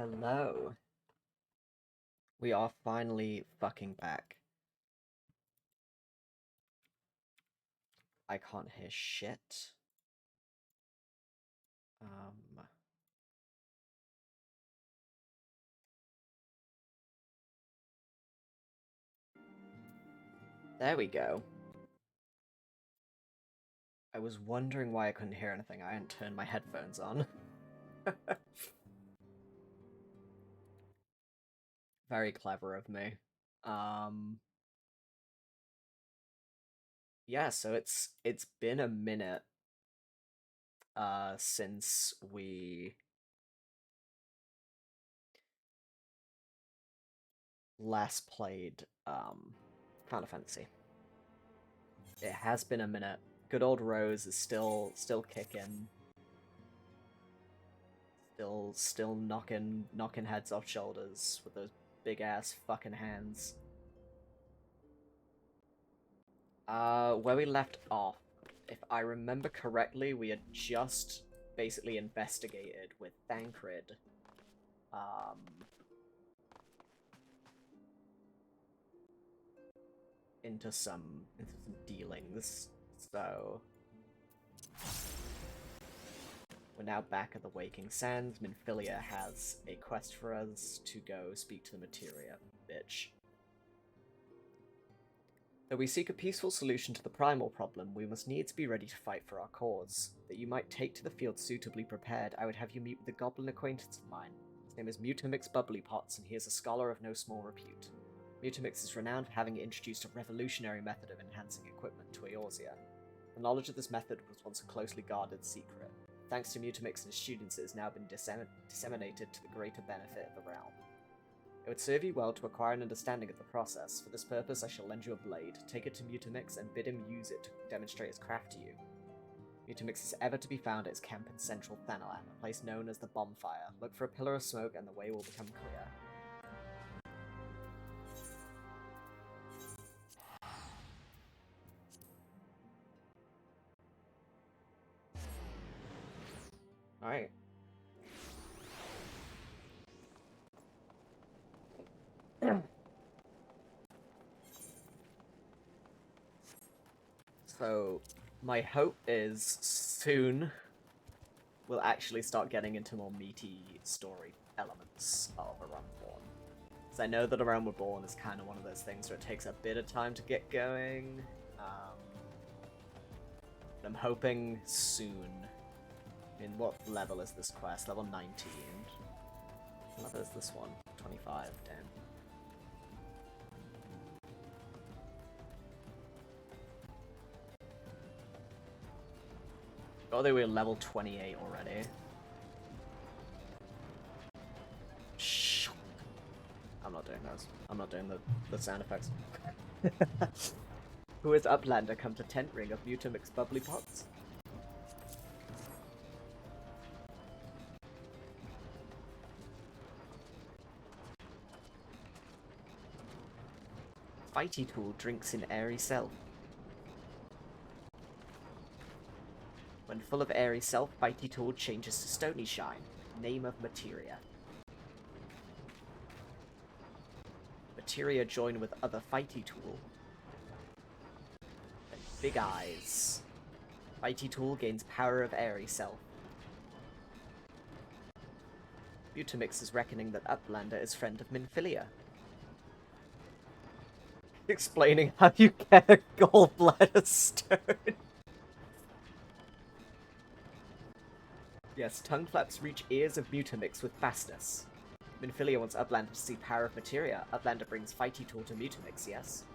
Hello. We are finally fucking back. I can't hear shit. There we go. I was wondering why I couldn't hear anything. I hadn't turned my headphones on. Very clever of me. Yeah, so it's been a minute since we last played Final Fantasy. It has been a minute. Good old Rose is still kicking. Still knocking heads off shoulders with those big ass fucking hands. Where we left off, if I remember correctly, we had just basically investigated with Thancred. Into some dealings. So we're now back at the Waking Sands. Minfilia has a quest for us to go speak to the Materia bitch. Though we seek a peaceful solution to the primal problem, we must needs be ready to fight for our cause. That you might take to the field suitably prepared, I would have you meet with a goblin acquaintance of mine. His name is Mutamix Bubblypots, and he is a scholar of no small repute. Mutamix is renowned for having introduced a revolutionary method of enhancing equipment to Eorzea. The knowledge of this method was once a closely guarded secret. Thanks to Mutamix and his students, it has now been disseminated to the greater benefit of the realm. It would serve you well to acquire an understanding of the process. For this purpose, I shall lend you a blade. Take it to Mutamix and bid him use it to demonstrate his craft to you. Mutamix is ever to be found at his camp in central Thanalan, a place known as the Bonfire. Look for a pillar of smoke and the way will become clear. Alright. So, my hope is soon we'll actually start getting into more meaty story elements of A Realm Reborn. Because I know that A Realm Reborn is kind of one of those things where it takes a bit of time to get going. But I'm hoping soon. I mean, what level is this quest? Level 19. What level is this one? 25, damn. Oh, they were level 28 already. Shh. I'm not doing those. I'm not doing the sound effects. Who is Uplander come to tent ring of Mutamix Bubblypots? Fighty Tool drinks in airy self. When full of airy self, Fighty Tool changes to Stony Shine, name of Materia. Materia join with other Fighty Tool. And Big Eyes. Fighty Tool gains power of airy self. Mutamix is reckoning that Uplander is friend of Minfilia. Explaining how you get a gallbladder stone. Yes, tongue flaps reach ears of Mutamix with fastness. Minfilia wants Uplander to see power of Materia. Uplander brings Fighty Tool to Mutamix, yes?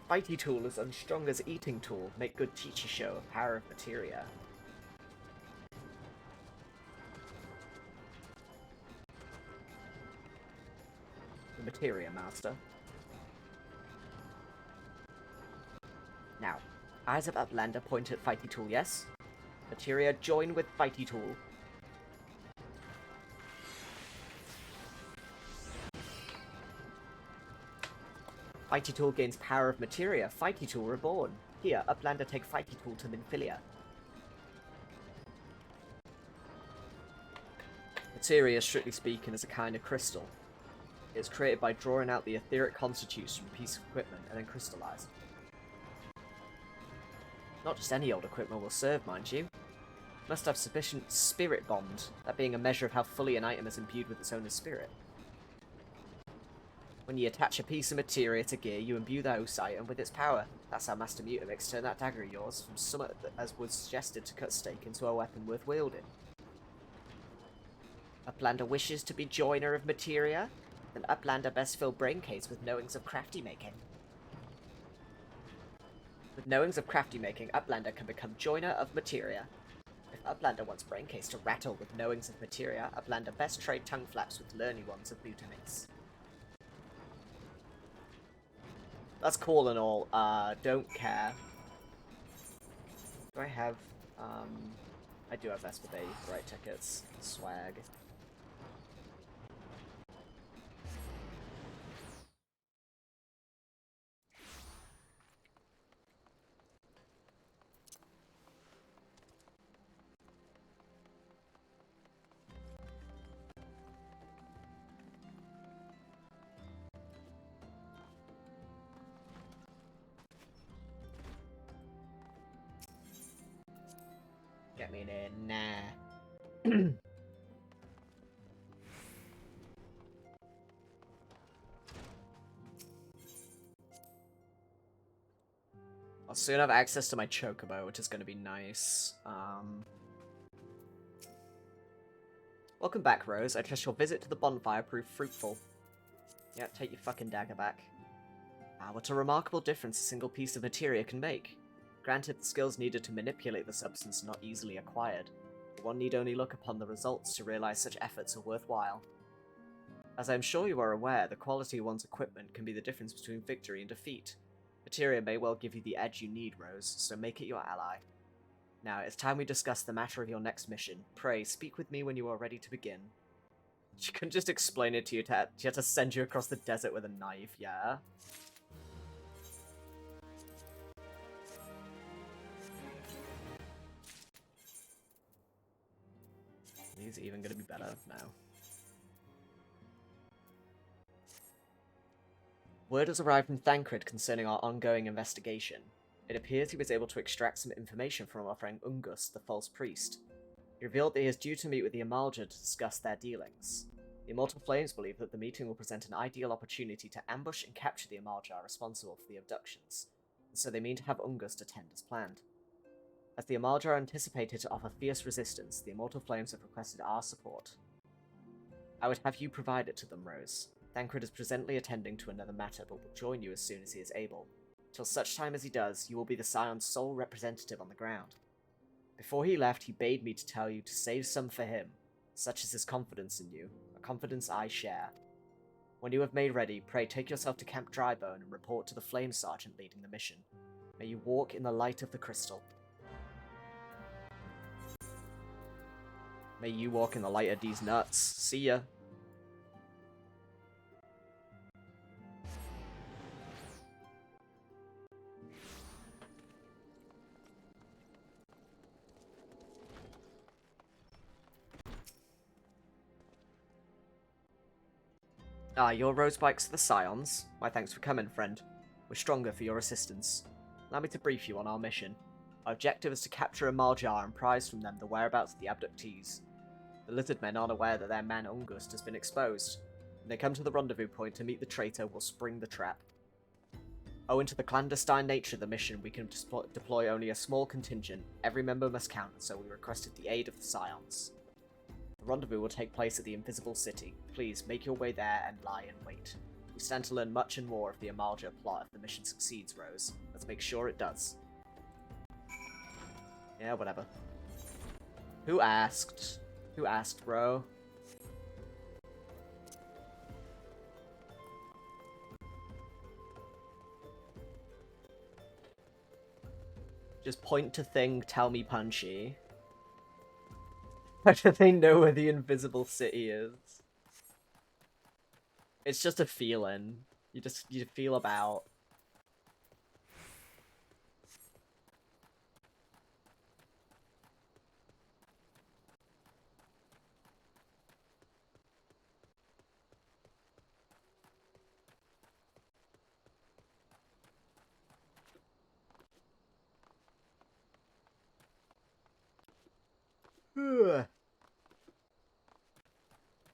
Fighty Tool is unstrong as Eating Tool. Make good teacher show of power of Materia. The Materia Master. Now, eyes of Uplander point at Fighty Tool, yes? Materia join with Fighty Tool. Fighty Tool gains power of Materia. Fighty Tool reborn. Here, Uplander take Fighty Tool to Minfilia. Materia, strictly speaking, is a kind of crystal. It is created by drawing out the etheric constitutes from a piece of equipment and then crystallized. Not just any old equipment will serve, mind you. It must have sufficient spirit bond, that being a measure of how fully an item is imbued with its owner's spirit. When you attach a piece of materia to gear, you imbue the host item with its power. That's how Master Mutamix turned that dagger of yours from summit as was suggested to cut stake into a weapon worth wielding. Uplander wishes to be joiner of materia? Then Uplander best fill braincase with knowings of crafty making. With knowings of crafty making, Uplander can become joiner of materia. If Uplander wants braincase to rattle with knowings of materia, Uplander best trade tongue flaps with learny ones of Mutamix. That's cool and all. Don't care. Do I have, I do have Vespa Bay right tickets. Swag. Get me there, nah. I'll soon have access to my chocobo, which is going to be nice. Welcome back, Rose. I trust your visit to the bonfire proved fruitful. Yeah, take your fucking dagger back. Ah, what a remarkable difference a single piece of materia can make. Granted, the skills needed to manipulate the substance are not easily acquired, but one need only look upon the results to realize such efforts are worthwhile. As I am sure you are aware, the quality of one's equipment can be the difference between victory and defeat. Materia may well give you the edge you need, Rose, so make it your ally. Now, it's time we discuss the matter of your next mission. Pray, speak with me when you are ready to begin. She couldn't just explain it to you, she had to send you across the desert with a knife, yeah? These are even gonna be better now. Word has arrived from Thancred concerning our ongoing investigation. It appears he was able to extract some information from our friend Ungus, the false priest. He revealed that he is due to meet with the Amalja to discuss their dealings. The Immortal Flames believe that the meeting will present an ideal opportunity to ambush and capture the Amalja responsible for the abductions, and so they mean to have Ungus attend as planned. As the Amalja are anticipated to offer fierce resistance, the Immortal Flames have requested our support. I would have you provide it to them, Rose. Thancred is presently attending to another matter, but will join you as soon as he is able. Till such time as he does, you will be the Scion's sole representative on the ground. Before he left, he bade me to tell you to save some for him. Such is his confidence in you, a confidence I share. When you have made ready, pray take yourself to Camp Drybone and report to the Flame Sergeant leading the mission. May you walk in the light of the crystal. May you walk in the light of these nuts. See ya. Ah, your rose bikes are the Scions. My thanks for coming, friend. We're stronger for your assistance. Allow me to brief you on our mission. Our objective is to capture a Maljar and prize from them the whereabouts of the abductees. The lizard men aren't aware that their man Ungust has been exposed. When they come to the rendezvous point to meet the traitor, we'll spring the trap. Owing to the clandestine nature of the mission, we can deploy only a small contingent. Every member must count, so we requested the aid of the Scions. The rendezvous will take place at the Invisible City. Please, make your way there and lie in wait. We stand to learn much and more of the Amalja plot if the mission succeeds, Rose. Let's make sure it does. Yeah, whatever. Who asked? Who asked, bro? Just point to thing, tell me punchy. How do they know where the Invisible City is? It's just a feeling. You feel about.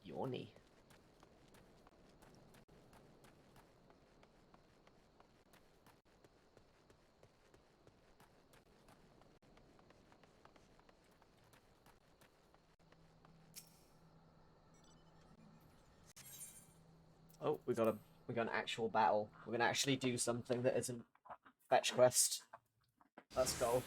Yawny. Oh, we got an actual battle. We're gonna actually do something that isn't fetch quest. Let's go.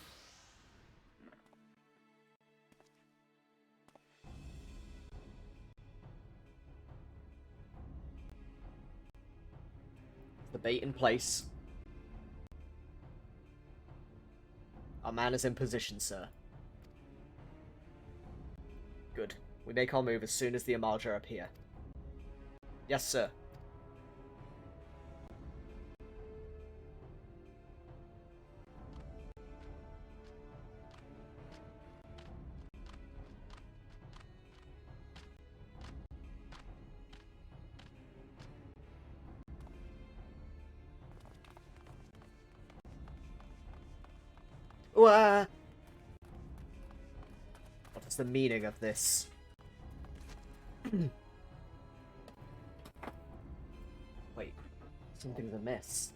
The bait in place. Our man is in position, sir. Good. We make our move as soon as the Amalja appear. Yes, sir. What is the meaning of this? Wait, something's amiss.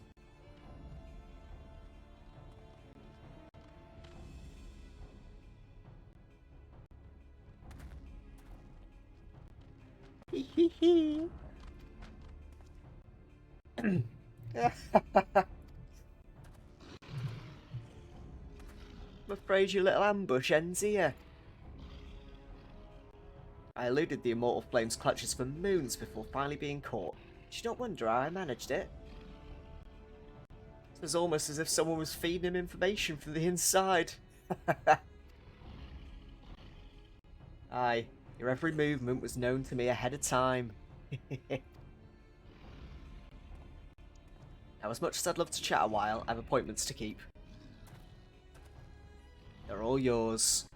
Hee. I'm afraid your little ambush ends here. I eluded the Immortal Flame's clutches for moons before finally being caught. Did you not wonder how I managed it? It was almost as if someone was feeding him information from the inside. Aye, your every movement was known to me ahead of time. Now, as much as I'd love to chat a while, I have appointments to keep. They're all yours.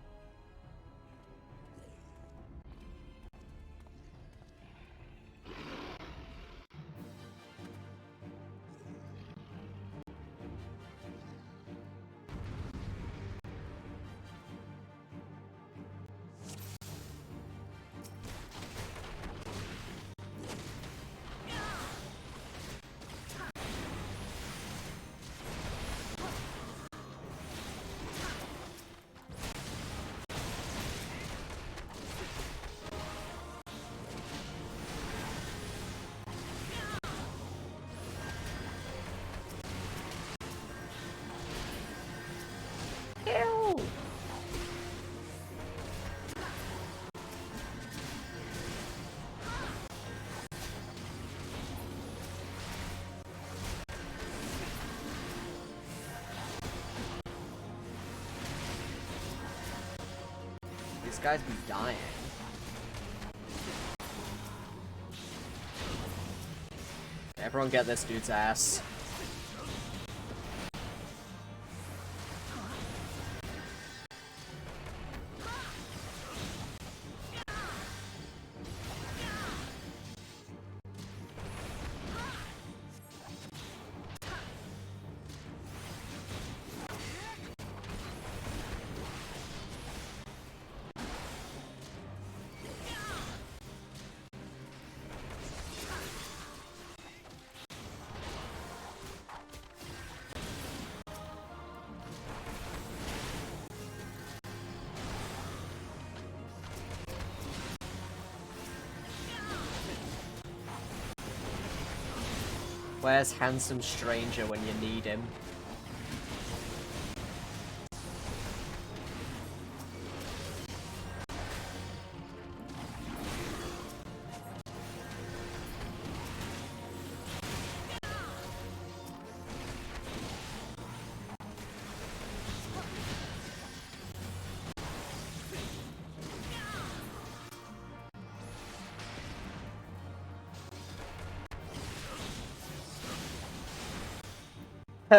Ew. These guys be dying. Everyone get this dude's ass. Where's handsome stranger when you need him?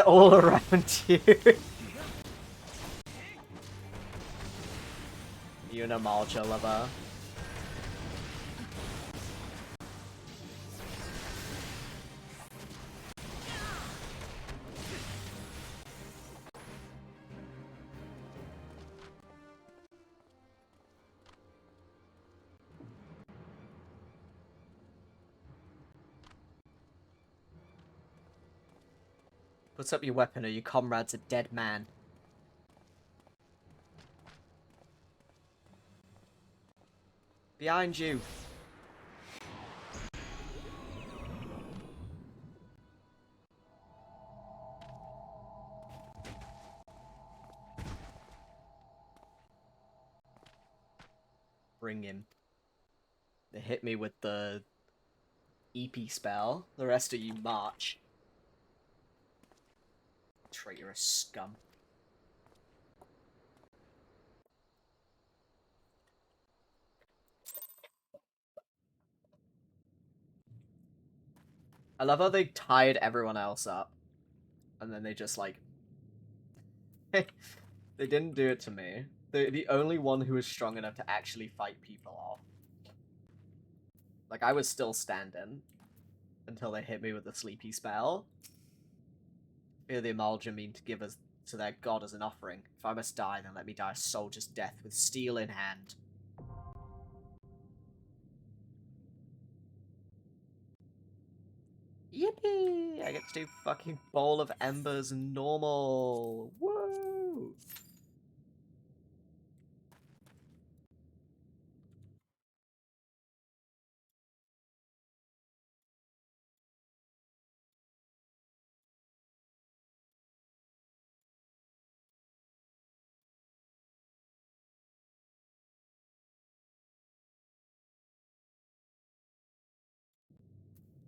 All around you. You and a Malcha lover. Put up your weapon or your comrade's a dead man. Behind you. Bring him. They hit me with the EP spell. The rest of you march. Traitorous scum. I love how they tied everyone else up. And then they just like... they didn't do it to me. The only one who was strong enough to actually fight people off. Like, I was still standing until they hit me with the sleepy spell. Fear the Amalgam mean to give us to their god as an offering. If I must die, then let me die a soldier's death with steel in hand. Yippee! I get to do fucking Bowl of Embers normal. Woo!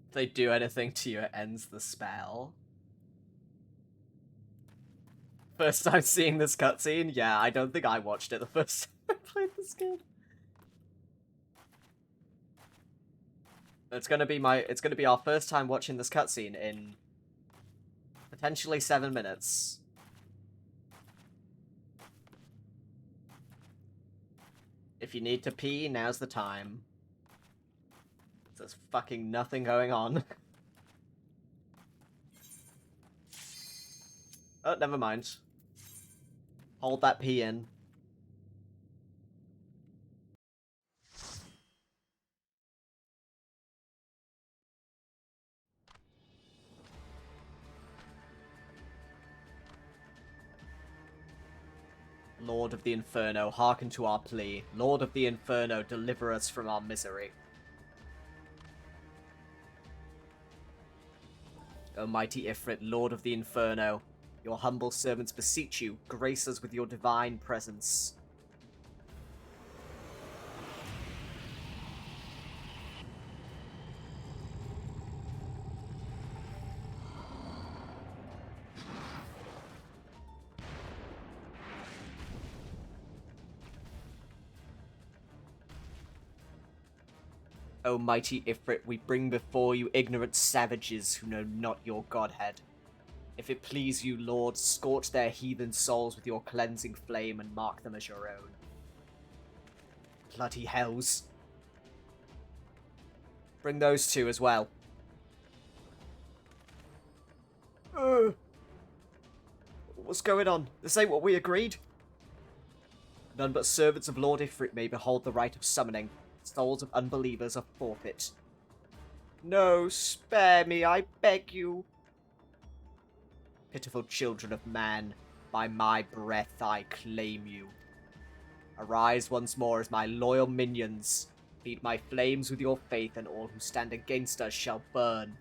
If they do anything to you, it ends the spell. First time seeing this cutscene? Yeah, I don't think I watched it the first time I played this game. It's gonna be our first time watching this cutscene in potentially 7 minutes. If you need to pee, now's the time. There's fucking nothing going on. Oh, never mind. Hold that pee in. Lord of the Inferno, hearken to our plea. Lord of the Inferno, deliver us from our misery. O mighty Ifrit, Lord of the Inferno, your humble servants beseech you, grace us with your divine presence. O mighty Ifrit, we bring before you ignorant savages who know not your godhead. If it please you, Lord, scorch their heathen souls with your cleansing flame and mark them as your own. Bloody hells. Bring those two as well. What's going on? This ain't what we agreed. None but servants of Lord Ifrit may behold the rite of summoning. Souls of unbelievers are forfeit. No, spare me, I beg you. Pitiful children of man, by my breath I claim you. Arise once more as my loyal minions. Feed my flames with your faith, and all who stand against us shall burn.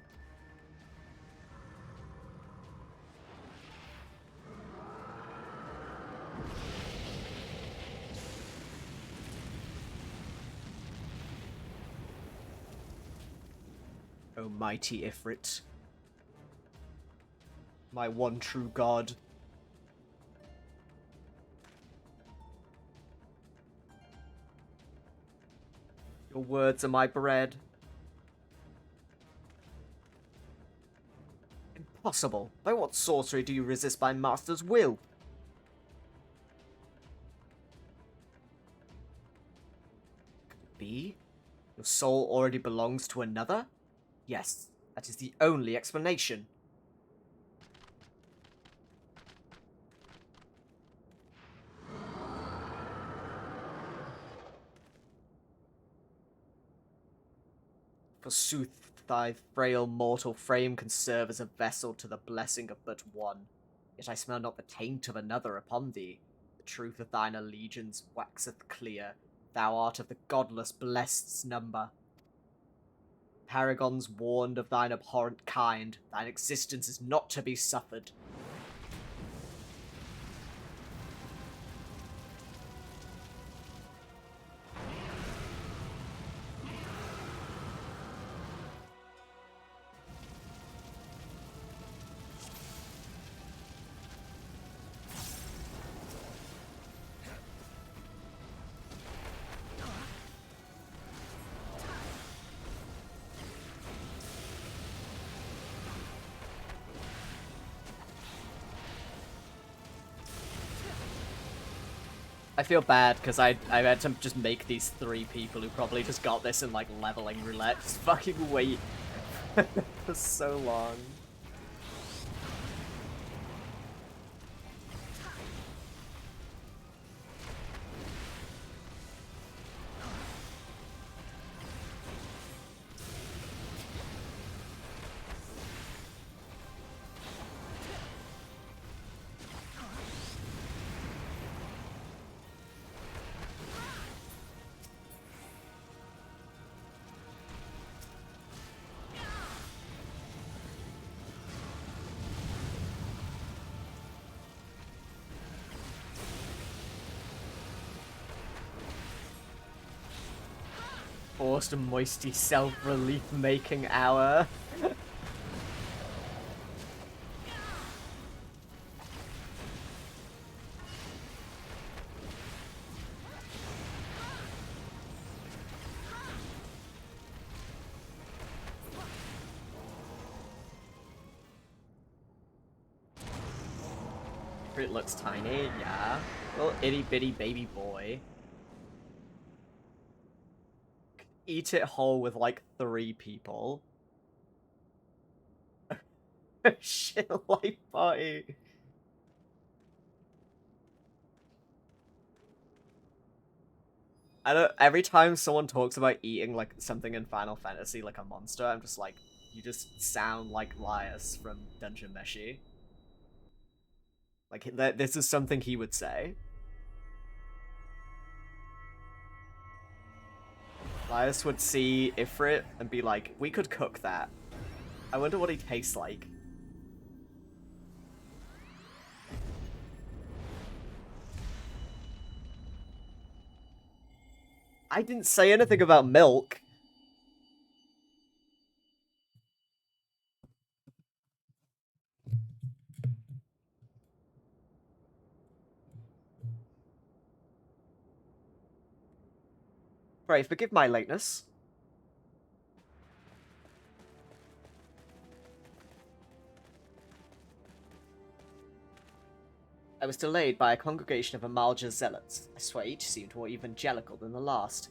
O mighty Ifrit, my one true god. Your words are my bread. Impossible. By what sorcery do you resist my master's will? Could it be? Your soul already belongs to another? Yes, that is the only explanation. Forsooth, thy frail mortal frame can serve as a vessel to the blessing of but one. Yet I smell not the taint of another upon thee. The truth of thine allegiance waxeth clear. Thou art of the godless blessed's number. Paragons warned of thine abhorrent kind. Thine existence is not to be suffered. I feel bad because I had to just make these 3 people who probably just got this in like leveling roulette just fucking wait for so long. Forced and moisty self-relief making hour. It looks tiny, yeah. Little itty bitty baby boy. Eat it whole with like 3 people. Shit, life party. I don't. Every time someone talks about eating like something in Final Fantasy, like a monster, I'm just like, you just sound like Lias from Dungeon Meshi. Like this is something he would say. Lias would see Ifrit and be like, we could cook that. I wonder what he tastes like. I didn't say anything about milk. Right, forgive my lateness. I was delayed by a congregation of Amalja zealots. I swear each seemed more evangelical than the last.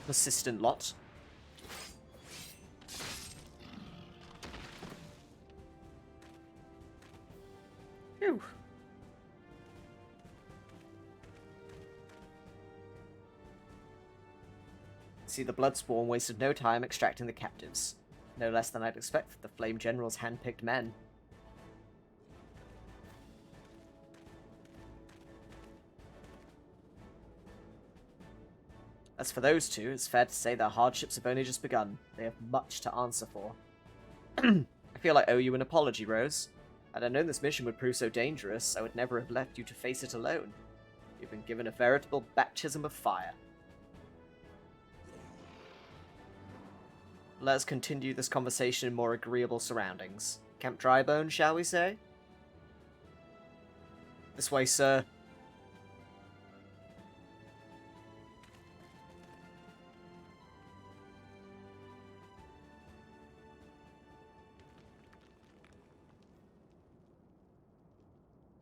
Persistent lot. Phew. See, the Bloodspawn wasted no time extracting the captives. No less than I'd expect from the Flame General's hand-picked men. As for those 2, it's fair to say their hardships have only just begun. They have much to answer for. I feel I owe you an apology, Rose. Had I known this mission would prove so dangerous, I would never have left you to face it alone. You've been given a veritable baptism of fire. Let us continue this conversation in more agreeable surroundings. Camp Drybone, shall we say? This way, sir.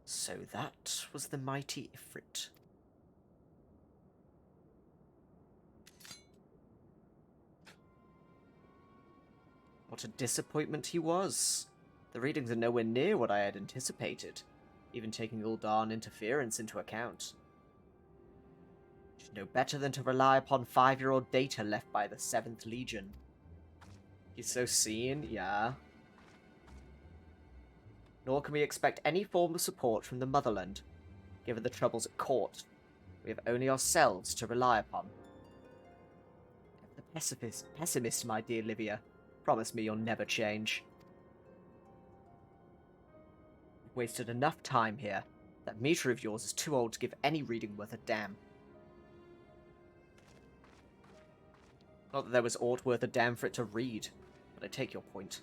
So that was the mighty Ifrit. What a disappointment he was. The readings are nowhere near what I had anticipated, even taking Ul'Dan interference into account. Should know better than to rely upon 5-year-old data left by the 7th Legion. He's so seen, yeah. Nor can we expect any form of support from the motherland, given the troubles at court. We have only ourselves to rely upon. The pessimist, my dear Livia. Promise me you'll never change. We've wasted enough time here. That meter of yours is too old to give any reading worth a damn. Not that there was aught worth a damn for it to read, but I take your point.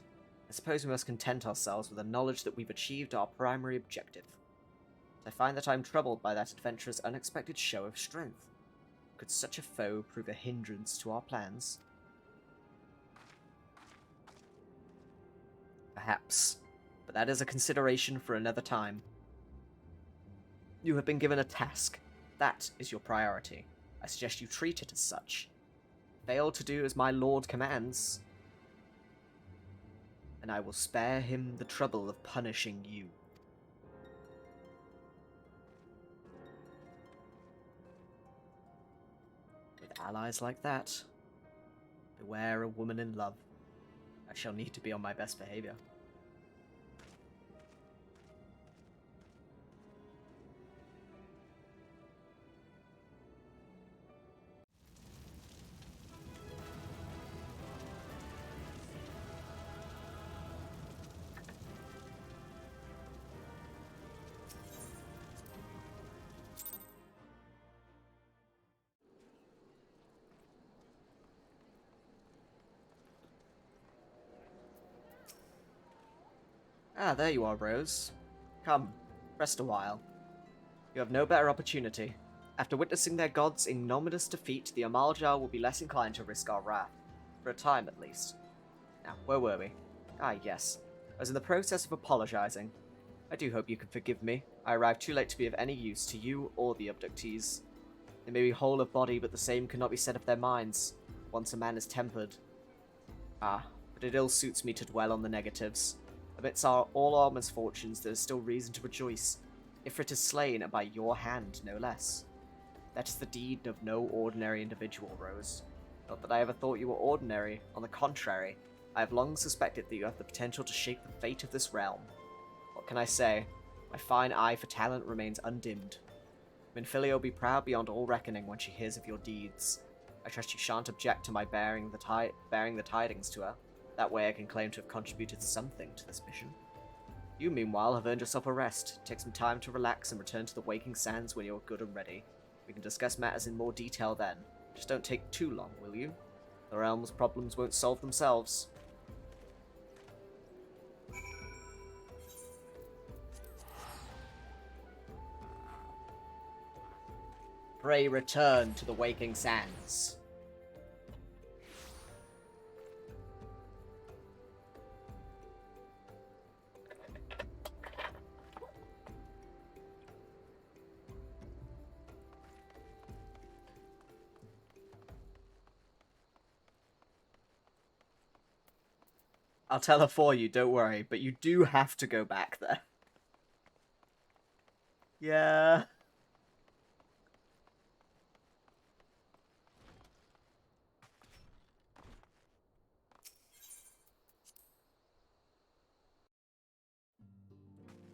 I suppose we must content ourselves with the knowledge that we've achieved our primary objective. I find that I'm troubled by that adventurer's unexpected show of strength. Could such a foe prove a hindrance to our plans? Perhaps, but that is a consideration for another time. You have been given a task. That is your priority. I suggest you treat it as such. Fail to do as my lord commands, and I will spare him the trouble of punishing you. With allies like that, beware a woman in love. I shall need to be on my best behavior. Ah, there you are, Rose. Come, rest a while. You have no better opportunity. After witnessing their god's ignominious defeat, the Amaljar will be less inclined to risk our wrath. For a time, at least. Now, where were we? Ah, yes. I was in the process of apologizing. I do hope you can forgive me. I arrived too late to be of any use to you or the abductees. They may be whole of body, but the same cannot be said of their minds, once a man is tempered. Ah, but it ill suits me to dwell on the negatives. Amidst all our misfortunes, there is still reason to rejoice. Ifrit is slain, and by your hand, no less. That is the deed of no ordinary individual, Rose. Not that I ever thought you were ordinary. On the contrary, I have long suspected that you have the potential to shape the fate of this realm. What can I say? My fine eye for talent remains undimmed. Minfilia will be proud beyond all reckoning when she hears of your deeds. I trust you shan't object to my bearing the tidings to her. That way I can claim to have contributed something to this mission. You, meanwhile, have earned yourself a rest. Take some time to relax and return to the Waking Sands when you're good and ready. We can discuss matters in more detail then. Just don't take too long, will you? The realm's problems won't solve themselves. Pray return to the Waking Sands. I'll tell her for you, don't worry, but you do have to go back there. Yeah.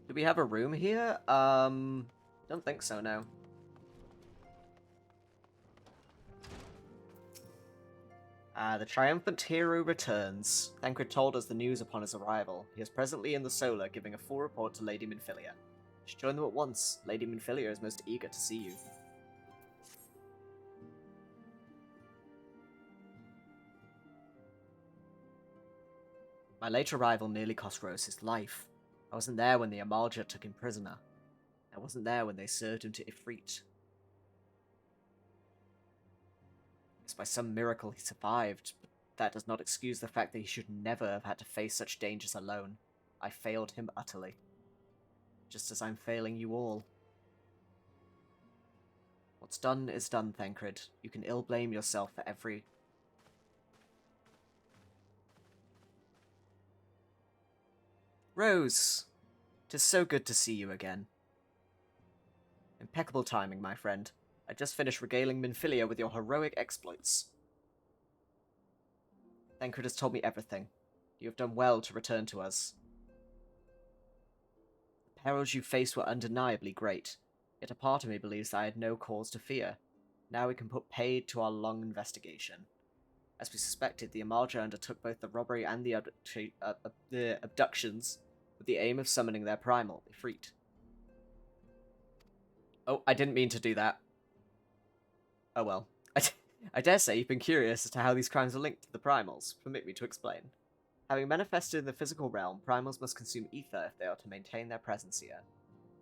Do we have a room here? Don't think so, no. The triumphant hero returns. Thancred told us the news upon his arrival. He is presently in the Solar, giving a full report to Lady Minfilia. You should join them at once. Lady Minfilia is most eager to see you. My late arrival nearly cost Rose his life. I wasn't there when the Amalja took him prisoner. I wasn't there when they served him to Ifrit. It's by some miracle he survived, but that does not excuse the fact that he should never have had to face such dangers alone. I failed him utterly. Just as I'm failing you all. What's done is done, Thancred. You can ill blame yourself for every... Rose! 'Tis so good to see you again. Impeccable timing, my friend. I just finished regaling Minfilia with your heroic exploits. Thancred has told me everything. You have done well to return to us. The perils you faced were undeniably great, yet a part of me believes that I had no cause to fear. Now we can put paid to our long investigation. As we suspected, the Amarja undertook both the robbery and the abductions with the aim of summoning their primal, Ifrit. Oh, I didn't mean to do that. Oh well. I dare say you've been curious as to how these crimes are linked to the primals. Permit me to explain. Having manifested in the physical realm, primals must consume ether if they are to maintain their presence here.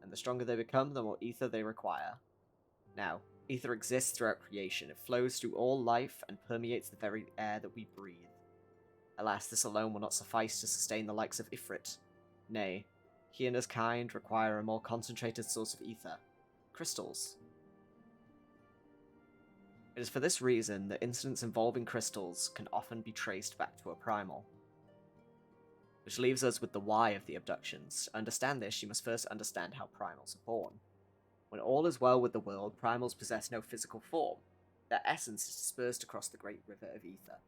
And the stronger they become, the more ether they require. Now, ether exists throughout creation. It flows through all life and permeates the very air that we breathe. Alas, this alone will not suffice to sustain the likes of Ifrit. Nay, he and his kind require a more concentrated source of ether. Crystals. It is for this reason that incidents involving crystals can often be traced back to a primal. Which leaves us with the why of the abductions. To understand this, you must first understand how primals are born. When all is well with the world, primals possess no physical form. Their essence is dispersed across the great river of ether.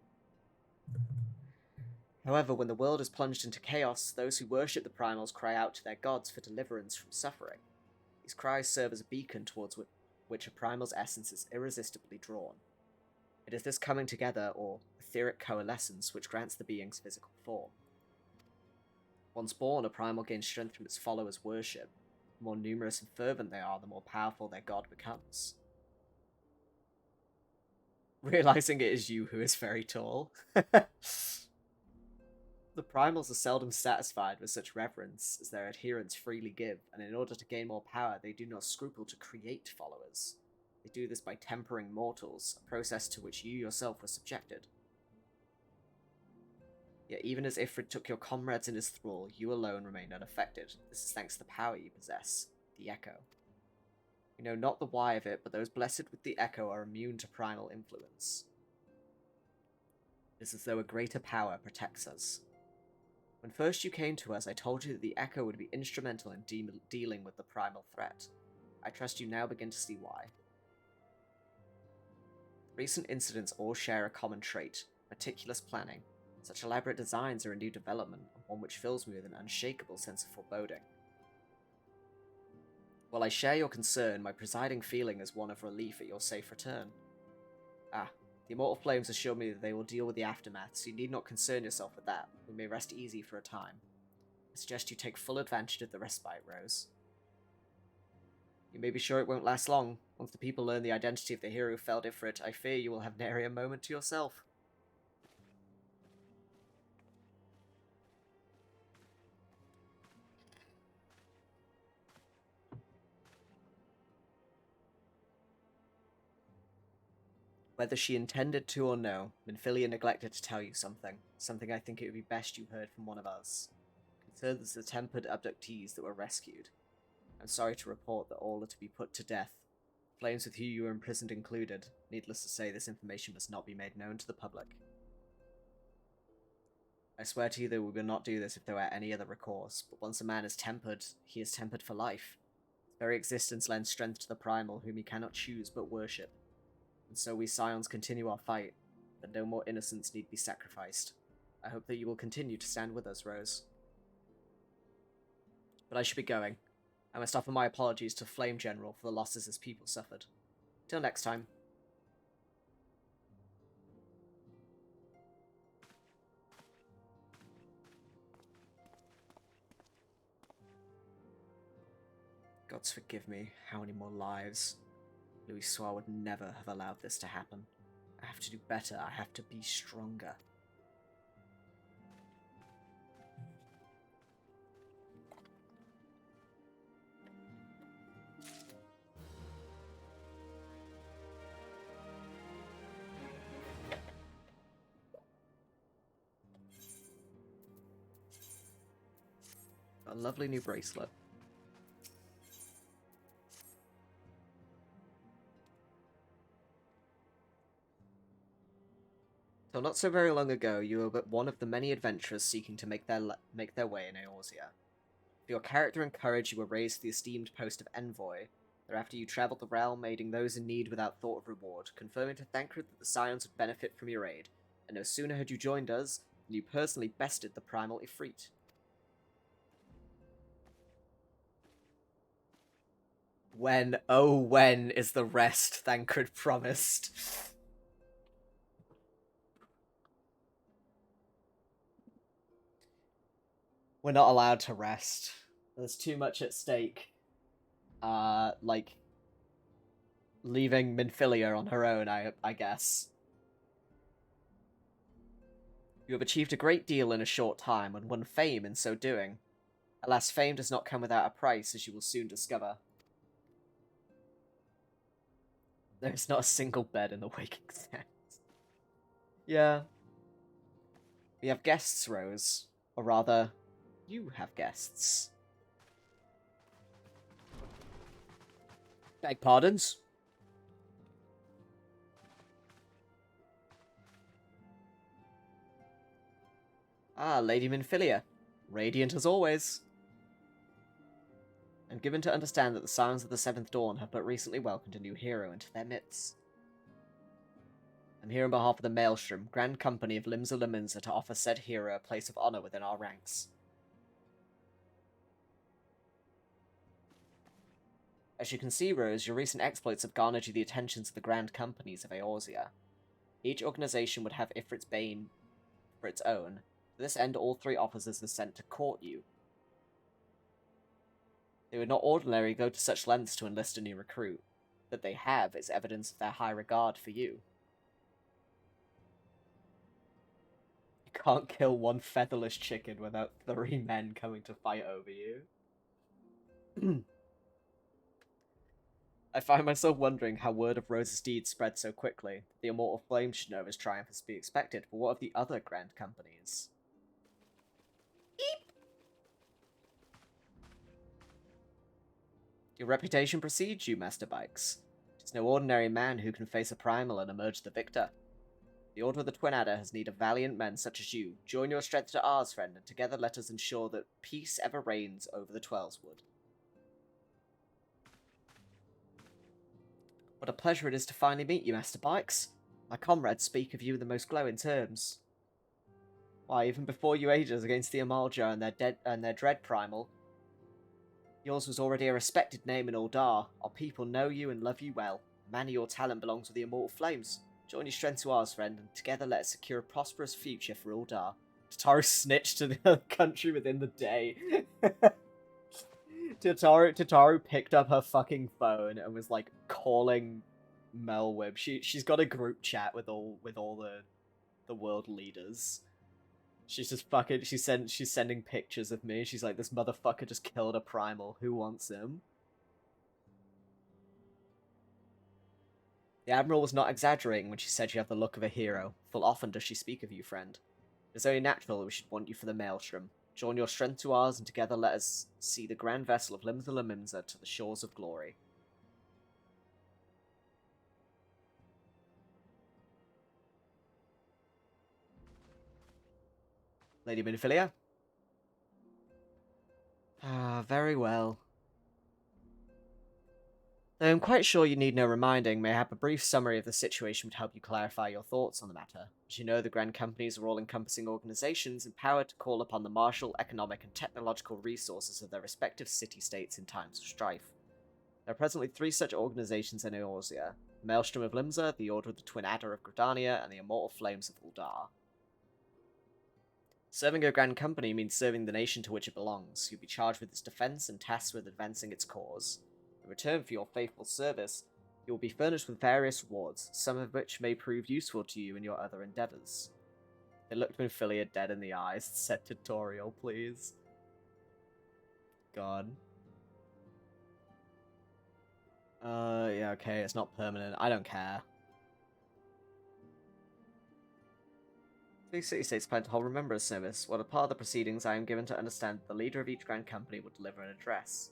However, when the world is plunged into chaos, those who worship the primals cry out to their gods for deliverance from suffering. These cries serve as a beacon towards which a primal's essence is irresistibly drawn. It is this coming together, or etheric coalescence, which grants the being's physical form. Once born, a primal gains strength from its followers' worship. The more numerous and fervent they are, the more powerful their god becomes. Realizing it is you who is very tall. The primals are seldom satisfied with such reverence as their adherents freely give, and in order to gain more power, they do not scruple to create followers. They do this by tempering mortals, a process to which you yourself were subjected. Yet even as Ifrit took your comrades in his thrall, you alone remain unaffected. This is thanks to the power you possess, the Echo. We know not the why of it, but those blessed with the Echo are immune to primal influence. It is as though a greater power protects us. When first you came to us, I told you that the Echo would be instrumental in dealing with the primal threat. I trust you now begin to see why. Recent incidents all share a common trait, meticulous planning. Such elaborate designs are a new development, and one which fills me with an unshakable sense of foreboding. While I share your concern, my presiding feeling is one of relief at your safe return. The Immortal Flames assure me that they will deal with the aftermath, so you need not concern yourself with that. We may rest easy for a time. I suggest you take full advantage of the respite, Rose. You may be sure it won't last long. Once the people learn the identity of the hero who felled Ifrit, I fear you will have nary a moment to yourself. Whether she intended to or no, Minfilia neglected to tell you something. Something I think it would be best you heard from one of us. Concerns the tempered abductees that were rescued. I'm sorry to report that all are to be put to death. Flames with whom you were imprisoned included. Needless to say, this information must not be made known to the public. I swear to you that we will not do this if there were any other recourse, but once a man is tempered, he is tempered for life. His very existence lends strength to the primal, whom he cannot choose but worship. And so we Scions continue our fight, that no more innocents need be sacrificed. I hope that you will continue to stand with us, Rose. But I should be going. I must offer my apologies to Flame General for the losses his people suffered. Till next time. Gods forgive me, how many more lives? Louis Soir would never have allowed this to happen. I have to do better, I have to be stronger. A lovely new bracelet. So not so very long ago, you were but one of the many adventurers seeking to make their way in Eorzea. For your character and courage, you were raised to the esteemed post of Envoy, Thereafter you travelled the realm, aiding those in need without thought of reward, confirming to Thancred that the Scions would benefit from your aid, and no sooner had you joined us than you personally bested the primal Ifrit. When, oh when, is the rest Thancred promised? We're not allowed to rest. There's too much at stake. Like, leaving Minfilia on her own, I guess. You have achieved a great deal in a short time, and won fame in so doing. Alas, fame does not come without a price, as you will soon discover. There's not a single bed in the waking set. Yeah. We have guests, Rose. Or rather, you have guests. Beg pardons? Ah, Lady Minfilia. Radiant as always. And given to understand that the Scions of the Seventh Dawn have but recently welcomed a new hero into their midst. I'm here on behalf of the Maelstrom, Grand Company of Limsa Lominsa, to offer said hero a place of honor within our ranks. As you can see, Rose, your recent exploits have garnered you the attentions of the Grand Companies of Eorzea. Each organization would have Ifrit's Bane for its own. To this end, all 3 officers are sent to court you. They would not ordinarily go to such lengths to enlist a new recruit. That they have is evidence of their high regard for you. You can't kill one featherless chicken without 3 men coming to fight over you. I find myself wondering how word of Rose's deeds spread so quickly. The Immortal Flame should know his triumph is to be expected, but what of the other Grand Companies? Eep! Your reputation precedes you, Master Bikes. It is no ordinary man who can face a primal and emerge the victor. The Order of the Twin Adder has need of valiant men such as you. Join your strength to ours, friend, and together let us ensure that peace ever reigns over the Twelswood. What a pleasure it is to finally meet you, Master Bikes. My comrades speak of you in the most glowing terms. Why, even before you aided us against the Amalja and their dread primal, yours was already a respected name in Uldar. Our people know you and love you well. Man of your talent belongs with the Immortal Flames. Join your strength to ours, friend, and together let us secure a prosperous future for Uldar. Tataru snitched to the other country within the day. Tataru picked up her fucking phone and was like calling Melwib. She's got a group chat with all the world leaders. She's just fucking she's sending pictures of me. She's like, this motherfucker just killed a primal. Who wants him? The Admiral was not exaggerating when she said you have the look of a hero. Full often does she speak of you, friend. It is only natural that we should want you for the Maelstrom. Join your strength to ours, and together let us see the grand vessel of Limsa Lominsa to the shores of glory. Lady Minfilia? Ah, very well. Though I'm quite sure you need no reminding, mayhap a brief summary of the situation would help you clarify your thoughts on the matter. As you know, the Grand Companies are all-encompassing organizations empowered to call upon the martial, economic, and technological resources of their respective city-states in times of strife. There are presently 3 such organizations in Eorzea: the Maelstrom of Limsa, the Order of the Twin Adder of Gridania, and the Immortal Flames of Uldar. Serving a Grand Company means serving the nation to which it belongs. You'll be charged with its defense and tasked with advancing its cause. In return for your faithful service, you will be furnished with various rewards, some of which may prove useful to you in your other endeavors. It looked Minfilia dead in the eyes. Set tutorial, please. God. Yeah, okay, it's not permanent. I don't care. These city-states plan to hold Remembrance Service. While a part of the proceedings, I am given to understand that the leader of each Grand Company will deliver an address.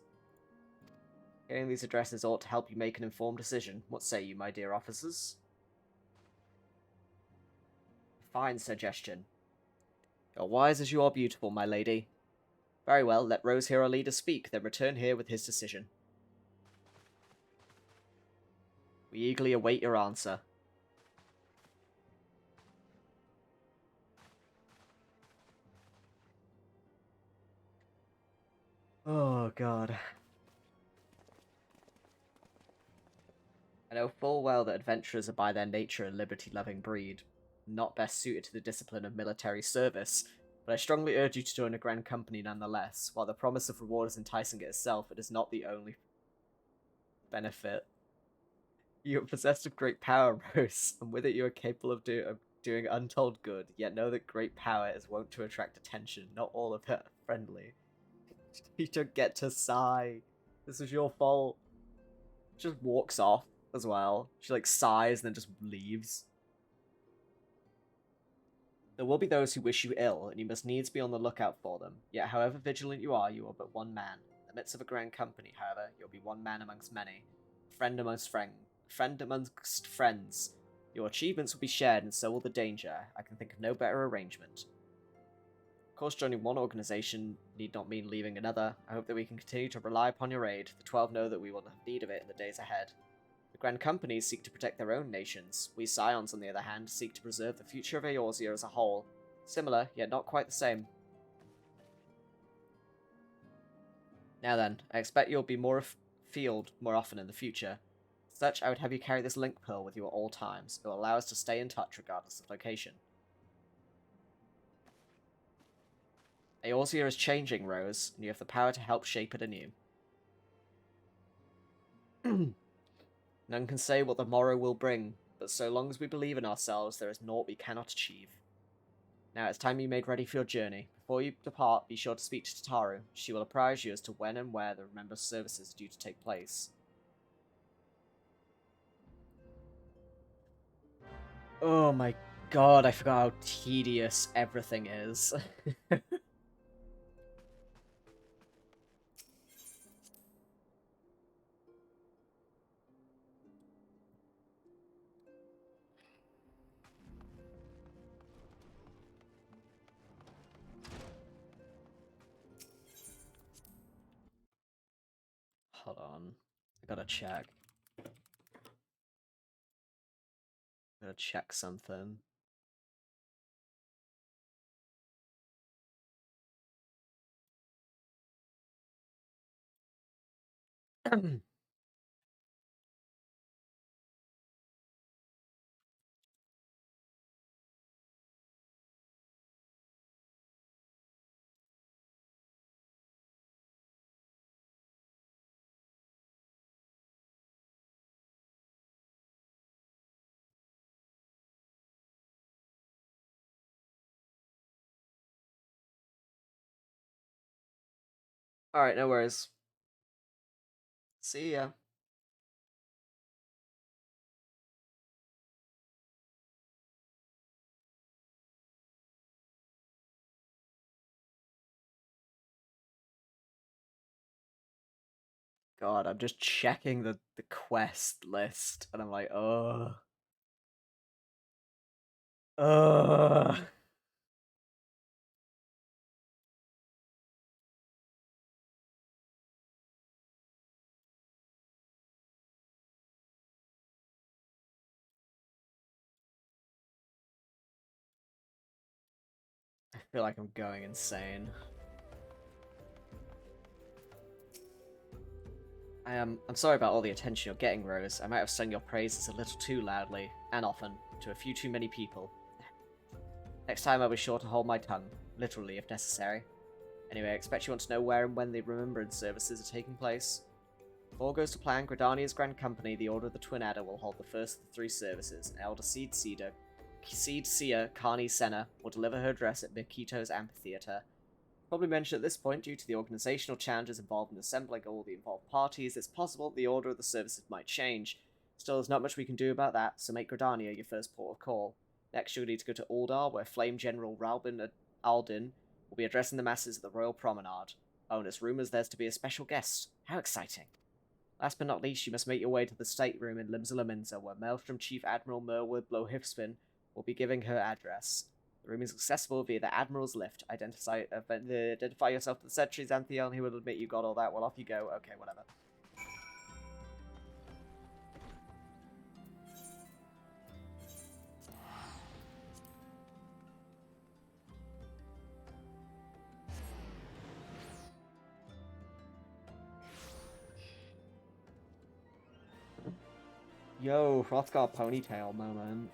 Getting these addresses ought to help you make an informed decision. What say you, my dear officers? Fine suggestion. You're wise as you are beautiful, my lady. Very well, let Rose hear our leader speak, then return here with his decision. We eagerly await your answer. Oh, God. I know full well that adventurers are by their nature a liberty-loving breed, not best suited to the discipline of military service, but I strongly urge you to join a grand company nonetheless. While the promise of reward is enticing itself, it is not the only benefit. You are possessed of great power, Rose, and with it you are capable of doing untold good, yet know that great power is wont to attract attention, not all of it friendly. You don't get to sigh. This was your fault. She just walks off as well. She like sighs and then just leaves. There will be those who wish you ill, and you must needs be on the lookout for them. Yet however vigilant you are but one man. In the midst of a grand company, however, you'll be one man amongst many. Friend amongst friends. Your achievements will be shared, and so will the danger. I can think of no better arrangement. Of course, joining one organization need not mean leaving another. I hope that we can continue to rely upon your aid. The 12 know that we will have need of it in the days ahead. The grand companies seek to protect their own nations. We Scions, on the other hand, seek to preserve the future of Eorzea as a whole. Similar, yet not quite the same. Now then, I expect you'll be more afield more often in the future. As such, I would have you carry this link pearl with you at all times. It will allow us to stay in touch regardless of location. Eorzea is changing, Rose, and you have the power to help shape it anew. None can say what the morrow will bring, but so long as we believe in ourselves, there is naught we cannot achieve. Now it's time you made ready for your journey. Before you depart, be sure to speak to Tataru. She will apprise you as to when and where the Remember services are due to take place. Oh my god, I forgot how tedious everything is. Hold on. I gotta check. Gotta check something. Alright, no worries. See ya. God, I'm just checking the quest list, and I'm like, ugh. Ugh. I feel like I'm going insane. I'm sorry about all the attention you're getting, Rose. I might have sung your praises a little too loudly, and often, to a few too many people. Next time I'll be sure to hold my tongue, literally if necessary. Anyway, I expect you want to know where and when the Remembrance services are taking place. If all goes to plan, Gridania's Grand Company, the Order of the Twin Adder, will hold the first of the 3 services, and Elder Seed Seer Carney Senna will deliver her address at Mikito's amphitheater. Probably mentioned at this point, due to the organizational challenges involved in assembling all the involved parties, it's possible the order of the services might change. Still, there's not much we can do about that, so make Gridania your first port of call. Next, you'll need to go to Uldar, where Flame General Ralbin Aldin will be addressing the masses at the Royal Promenade. Oh, and there's rumours there's to be a special guest. How exciting. Last but not least, you must make your way to the stateroom in Limsa Lominsa, where Maelstrom Chief Admiral Merwood Blowhifspin will be giving her address. The room is accessible via the Admiral's lift. Identify yourself to the Secretary Xanthiel, and he will admit you got all that. Well, off you go. Okay, whatever. Yo, Roth's got a ponytail moment.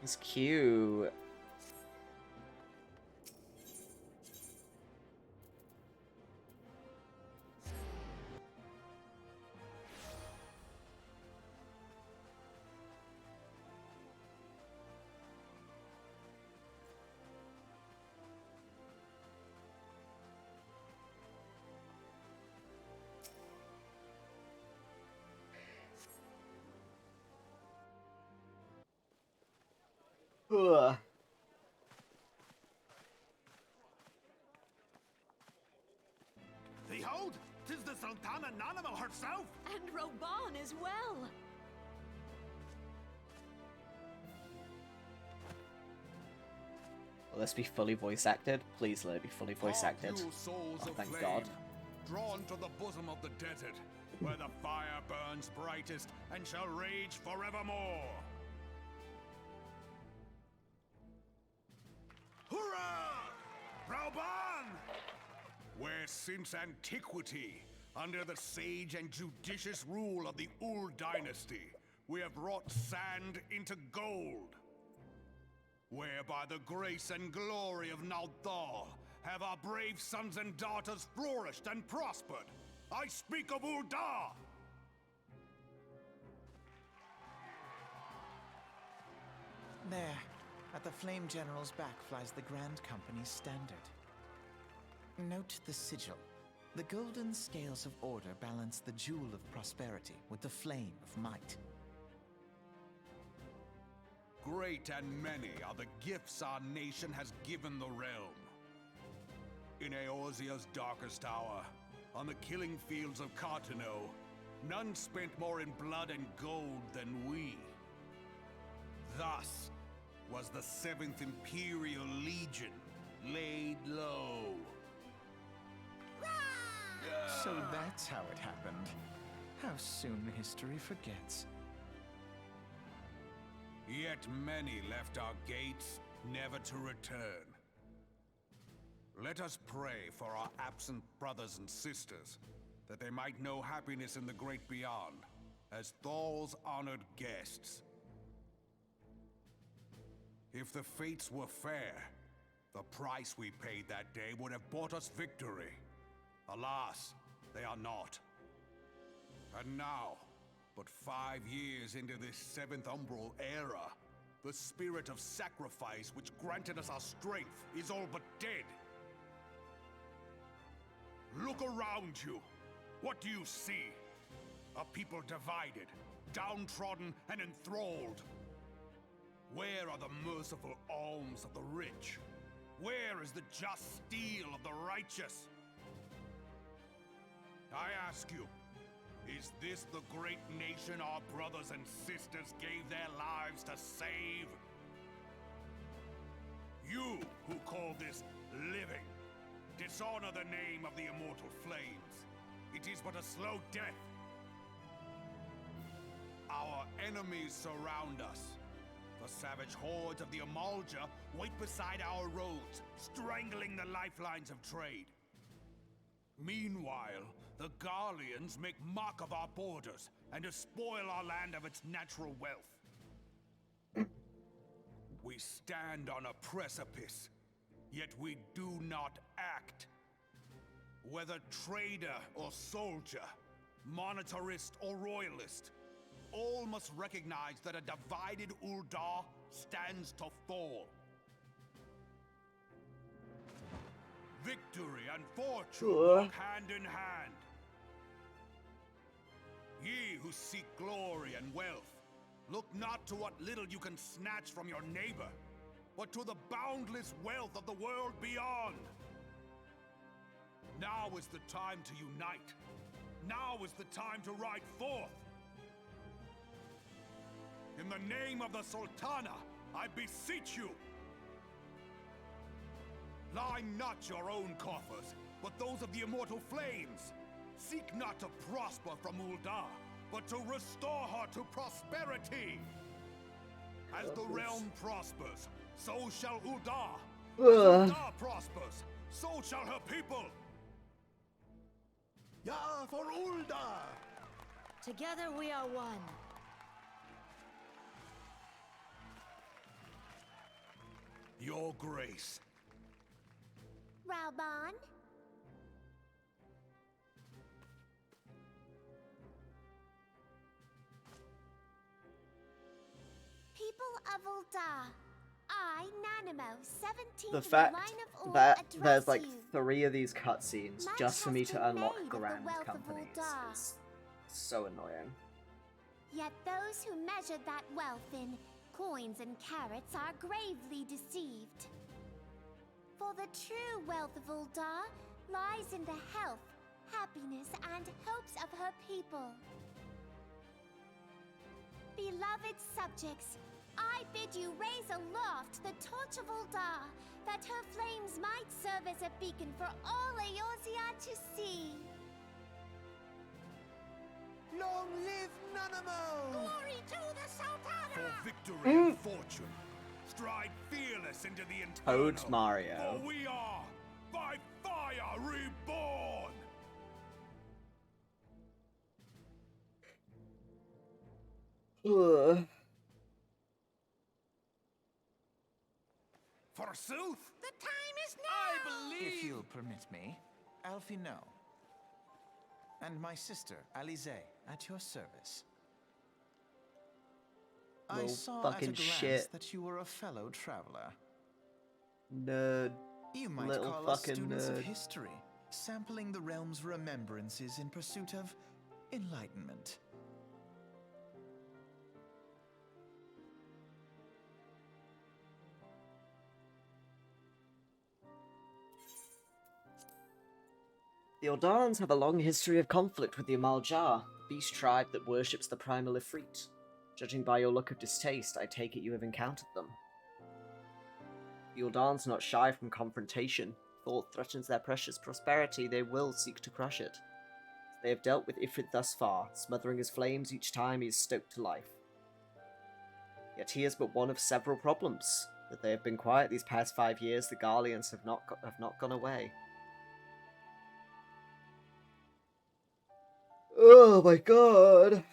He's cute. Ugh. Behold, 'tis the Sultana Nanamo herself! And Roban as well! Will this be fully voice acted? Please let it be fully voice acted. You souls of Thank flame, God. drawn to the bosom of the desert, where the fire burns brightest and shall rage forevermore. Hurrah! Rauban! Where since antiquity, under the sage and judicious rule of the Ul dynasty, we have wrought sand into gold. Where by the grace and glory of Naldar have our brave sons and daughters flourished and prospered. I speak of Uldar! There, at the Flame General's back flies the Grand Company's standard. Note the sigil. The golden scales of order balance the jewel of prosperity with the flame of might. Great and many are the gifts our nation has given the realm. In Eorzea's darkest hour, on the killing fields of Cartano, none spent more in blood and gold than we. Thus was the 7th Imperial Legion laid low. So that's how it happened. How soon history forgets. Yet many left our gates, never to return. Let us pray for our absent brothers and sisters, that they might know happiness in the great beyond, as Thal's honored guests. If the fates were fair, the price we paid that day would have bought us victory. Alas, they are not. And now, but 5 years into this 7th Umbral era, the spirit of sacrifice which granted us our strength is all but dead. Look around you. What do you see? A people divided, downtrodden, and enthralled. Where are the merciful alms of the rich? Where is the just steel of the righteous? I ask you, is this the great nation our brothers and sisters gave their lives to save? You who call this living, dishonor the name of the immortal flames. It is but a slow death. Our enemies surround us. The savage hordes of the Amalja wait beside our roads, strangling the lifelines of trade. Meanwhile, the Garleans make mock of our borders and despoil our land of its natural wealth. We stand on a precipice, yet we do not act. Whether trader or soldier, monetarist or royalist, all must recognize that a divided Uldar stands to fall. Victory and fortune walk hand in hand. Ye who seek glory and wealth, look not to what little you can snatch from your neighbor, but to the boundless wealth of the world beyond. Now is the time to unite. Now is the time to ride forth. In the name of the Sultana, I beseech you. Line not your own coffers, but those of the immortal flames. Seek not to prosper from Uldar, but to restore her to prosperity. As the realm prospers, so shall Uldar. As Uldar prospers, so shall her people. Ya for Ulda! Together we are one. Your Grace. Raubon? People of Ulda, I, Nanimo, 17th The in fact line of Ul, that address there's like you. 3 of these cutscenes Much just for has me to been unlock made of the grand wealth of companies Ulda. is so annoying. Yet those who measured that wealth in coins and carats are gravely deceived. For the true wealth of Ulda lies in the health, happiness, and hopes of her people. Beloved subjects, I bid you raise aloft the torch of Ulda, that her flames might serve as a beacon for all Eorzea to see. Long live Nanamo! Glory to the Sultana! For victory and fortune, stride fearless into the Inferno. Toad Mario. For we are, by fire, reborn! Ugh. Forsooth! The time is now! I believe... If you'll permit me, Alfie no. And my sister, Alize, at your service. I Little saw at a fucking glance shit. that you were a fellow traveler. Nerd. You might Little call us fucking students of nerd. history, sampling the realm's remembrances in pursuit of enlightenment. The Eldans have a long history of conflict with the Amal Jar, the beast tribe that worships the primal Ifrit. Judging by your look of distaste, I take it you have encountered them. The Eldans are not shy from confrontation. If thought threatens their precious prosperity, they will seek to crush it. They have dealt with Ifrit thus far, smothering his flames each time he is stoked to life. Yet he is but one of several problems. That they have been quiet these past 5 years, the Garleans have not gone away. Oh my god!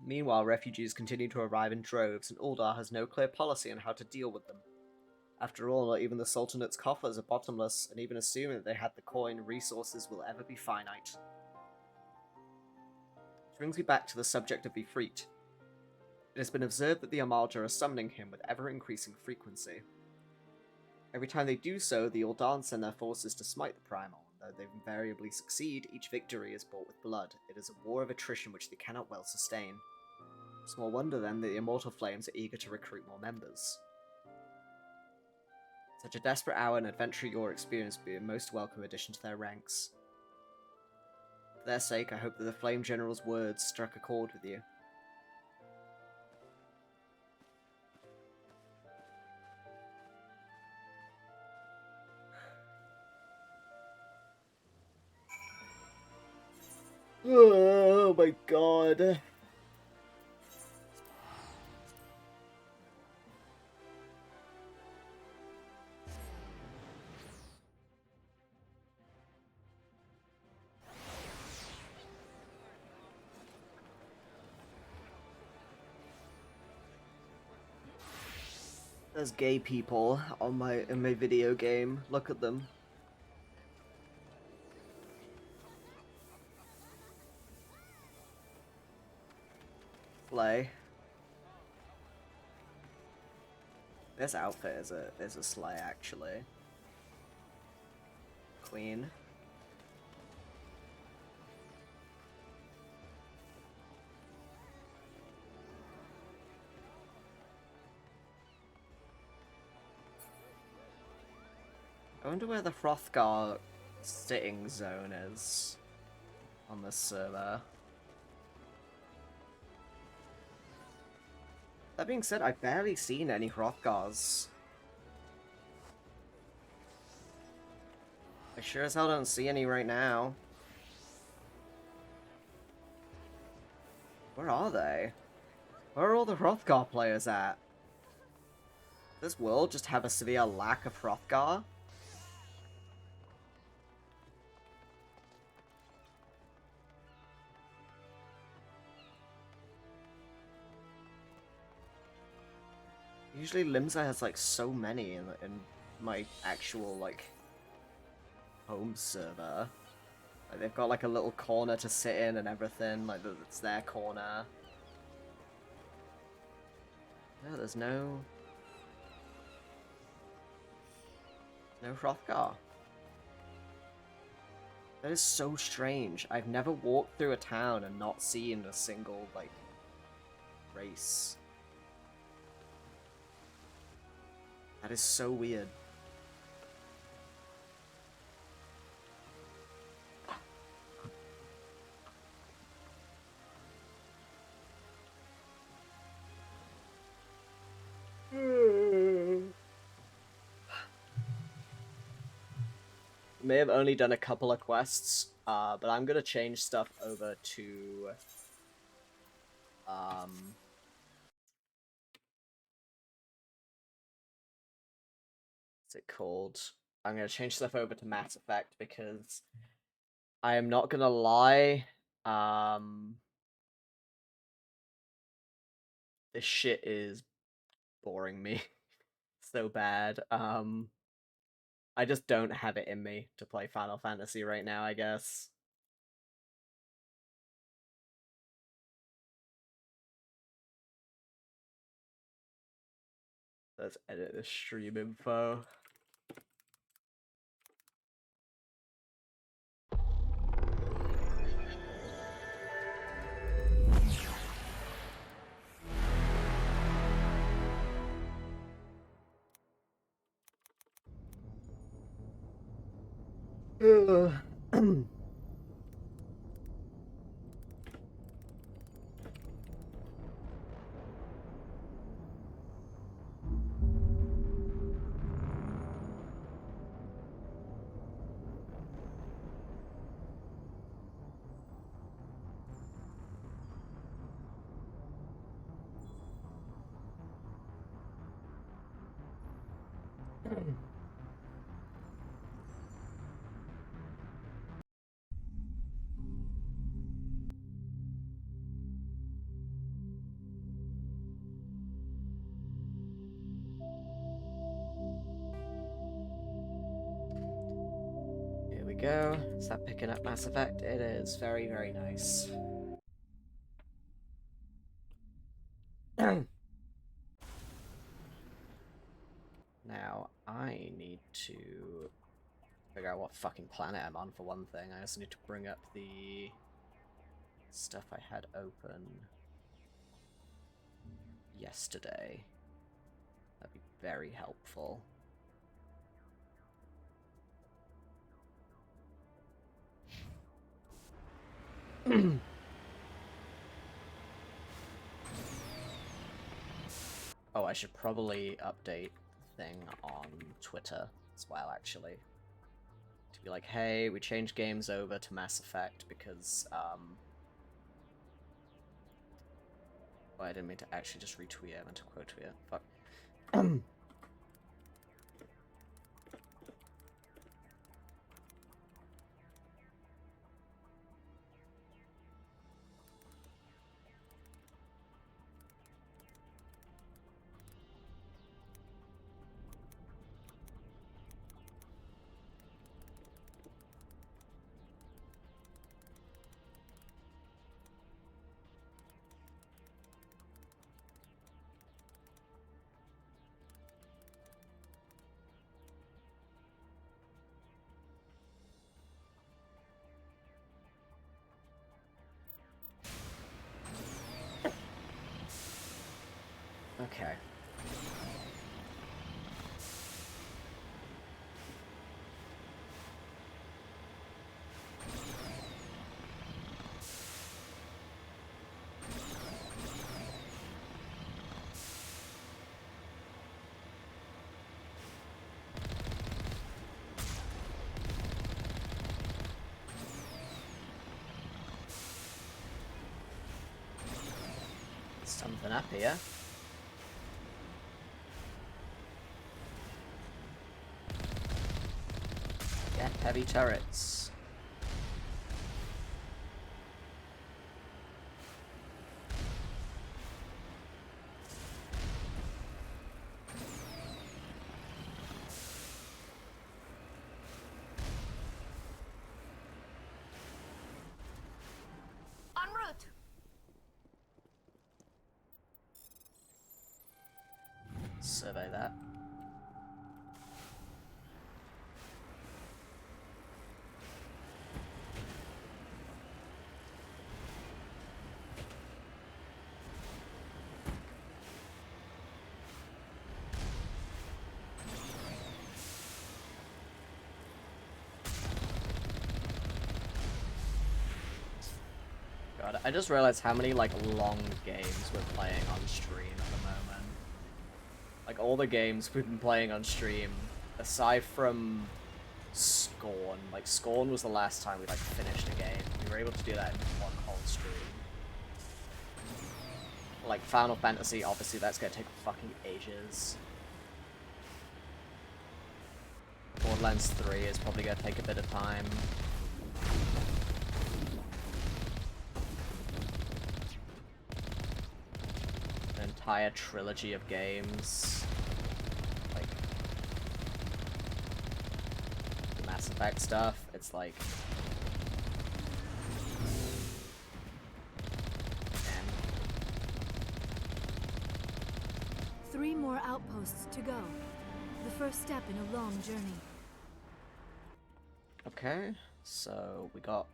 Meanwhile, refugees continue to arrive in droves, and Uldar has no clear policy on how to deal with them. After all, not even the Sultanate's coffers are bottomless, and even assuming that they had the coin, resources will ever be finite. Which brings me back to the subject of Ifrit. It has been observed that the Amalja are summoning him with ever-increasing frequency. Every time they do so, the Uldan send their forces to smite the Primal. Though they invariably succeed, each victory is bought with blood. It is a war of attrition which they cannot well sustain. Small wonder then that the Immortal Flames are eager to recruit more members. Such a desperate hour and adventure your experience would be a most welcome addition to their ranks. For their sake, I hope that the Flame General's words struck a chord with you. Oh my god. There's gay people on in my video game. Look at them. Slay. This outfit is a slay actually. Queen. I wonder where the Hrothgar sitting zone is on this server. That being said, I've barely seen any Hrothgars. I sure as hell don't see any right now. Where are they? Where are all the Hrothgar players at? Does this world just have a severe lack of Hrothgar? Usually Limsa has like so many in my actual like home server. Like, they've got like a little corner to sit in and everything, like it's their corner. No, there's no Hrothgar. That is so strange. I've never walked through a town and not seen a single like race. That is so weird. May have only done a couple of quests, but I'm gonna change stuff over to what's it called? I'm gonna change stuff over to Mass Effect because I am not gonna lie, this shit is boring me so bad. I just don't have it in me to play Final Fantasy right now, I guess. Let's edit the stream info. Here we go. Is that picking up Mass Effect? It is. Very, very nice. Now, I need to figure out what fucking planet I'm on, for one thing. I also need to bring up the stuff I had open yesterday. That'd be very helpful. Oh, I should probably update the thing on Twitter as well, actually. To be like, hey, we changed games over to Mass Effect because, oh, I didn't mean to actually just retweet it, I meant to quote tweet it. Fuck. Okay. Something up here. Get heavy turrets. survey that. God, I just realized how many, like, long games we're playing on stream at the moment. Like, all the games we've been playing on stream, aside from Scorn. Like, Scorn was the last time we, like, finished a game. We were able to do that in one whole stream. Like, Final Fantasy, obviously that's gonna take fucking ages. Borderlands 3 is probably gonna take a bit of time. An entire trilogy of games. Like, the Mass Effect stuff, it's like... Man. 3 more outposts to go. The first step in a long journey. Okay, so we got...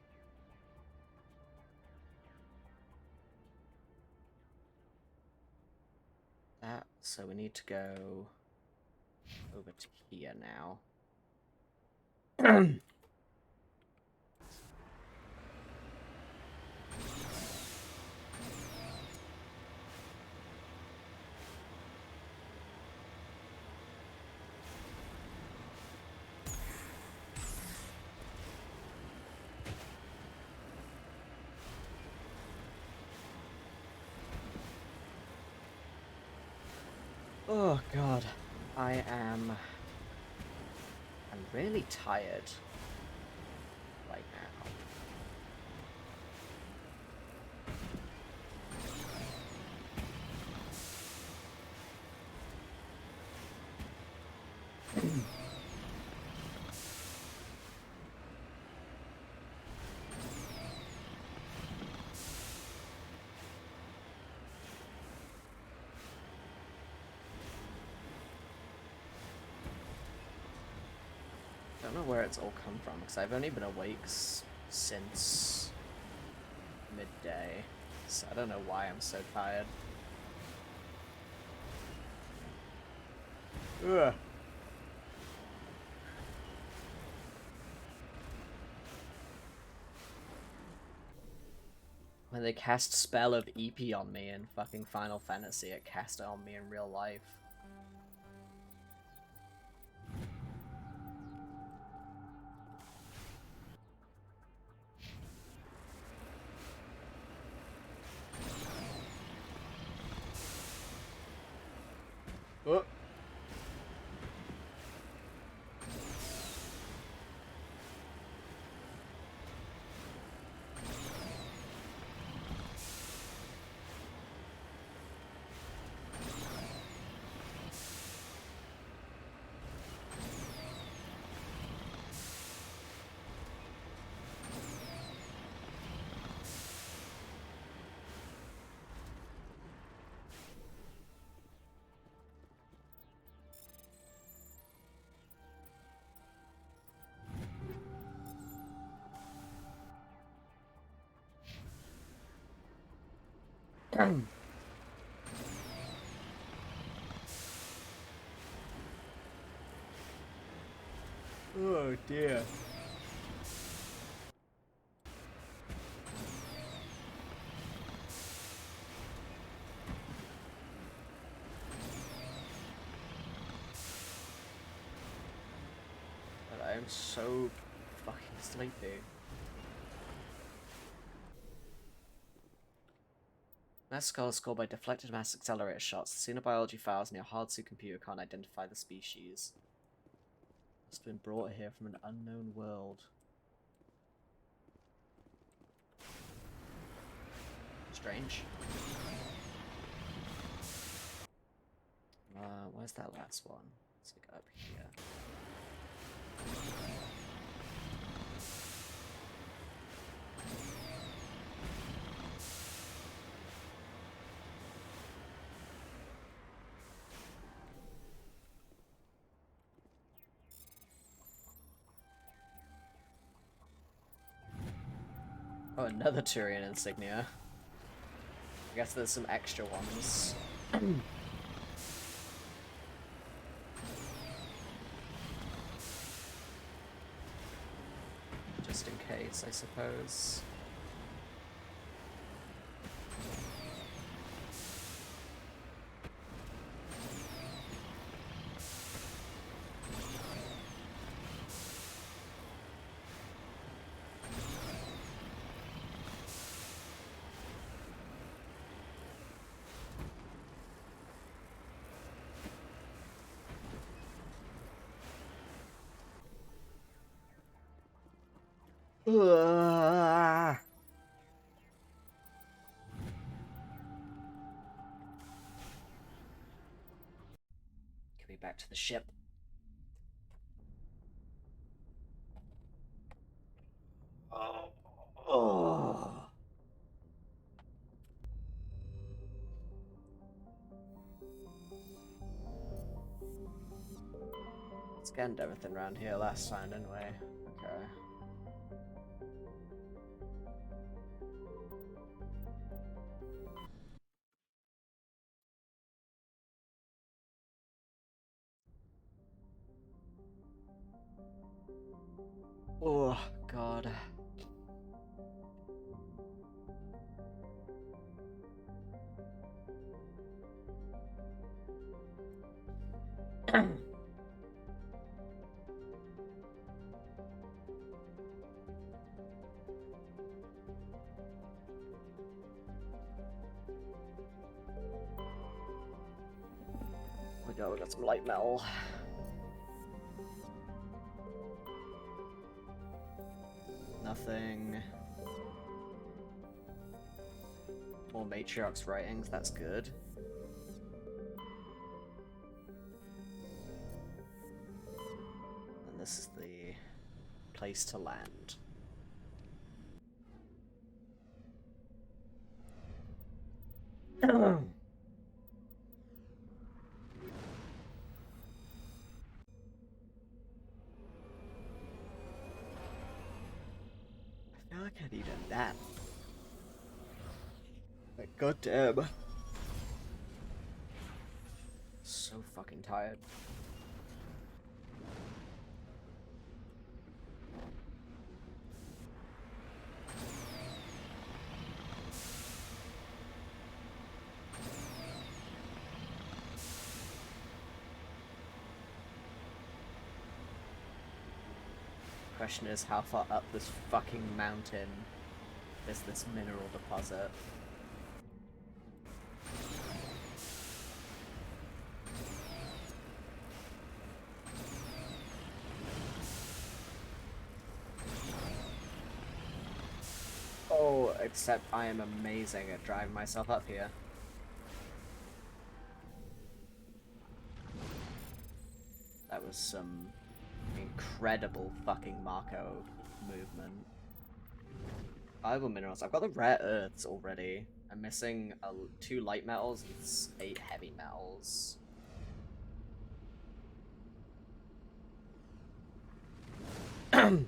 that, so we need to go over to here now. Oh god, I'm really tired right now. I don't know where it's all come from, because I've only been awake since midday, so I don't know why I'm so tired. Ugh. When they cast Spell of EP on me in fucking Final Fantasy, it cast it on me in real life. Oh. Oh dear. But I am so fucking sleepy. Mass skull is scored by deflected mass accelerator shots. The xenobiology files in your hard-suit computer can't identify the species. Must have been brought here from an unknown world. Strange. Where's that last one? Let's look up here. Oh, another Turian insignia. I guess there's some extra ones. Just in case, I suppose. Ugh. Get me back to the ship. Oh. Scanned everything around here last time, didn't we? Okay. Oh, God. We got some light metal. Nothing. More matriarch's writings, that's good. And this is the place to land. I feel like I'd eaten that. Like, goddamn. So fucking tired. Question is, how far up this fucking mountain is this mineral deposit? Oh, except I am amazing at driving myself up here. That was some incredible fucking Marco movement. Valuable minerals. I've got the rare earths already. I'm missing 2 light metals and 8 heavy metals. Okay.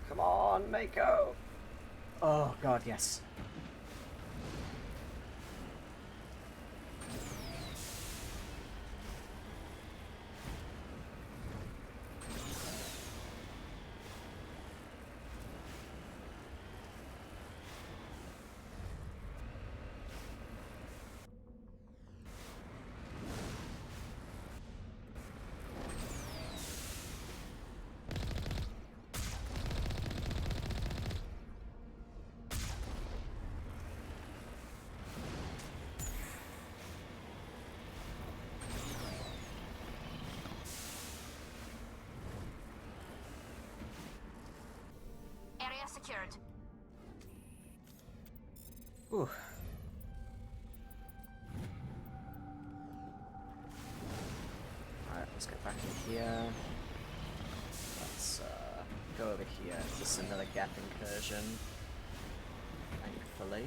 Come on, Mako! Oh god, yes. Area secured. Whew. Alright, let's get back in here. Let's go over here. Is this another gap incursion? Thankfully.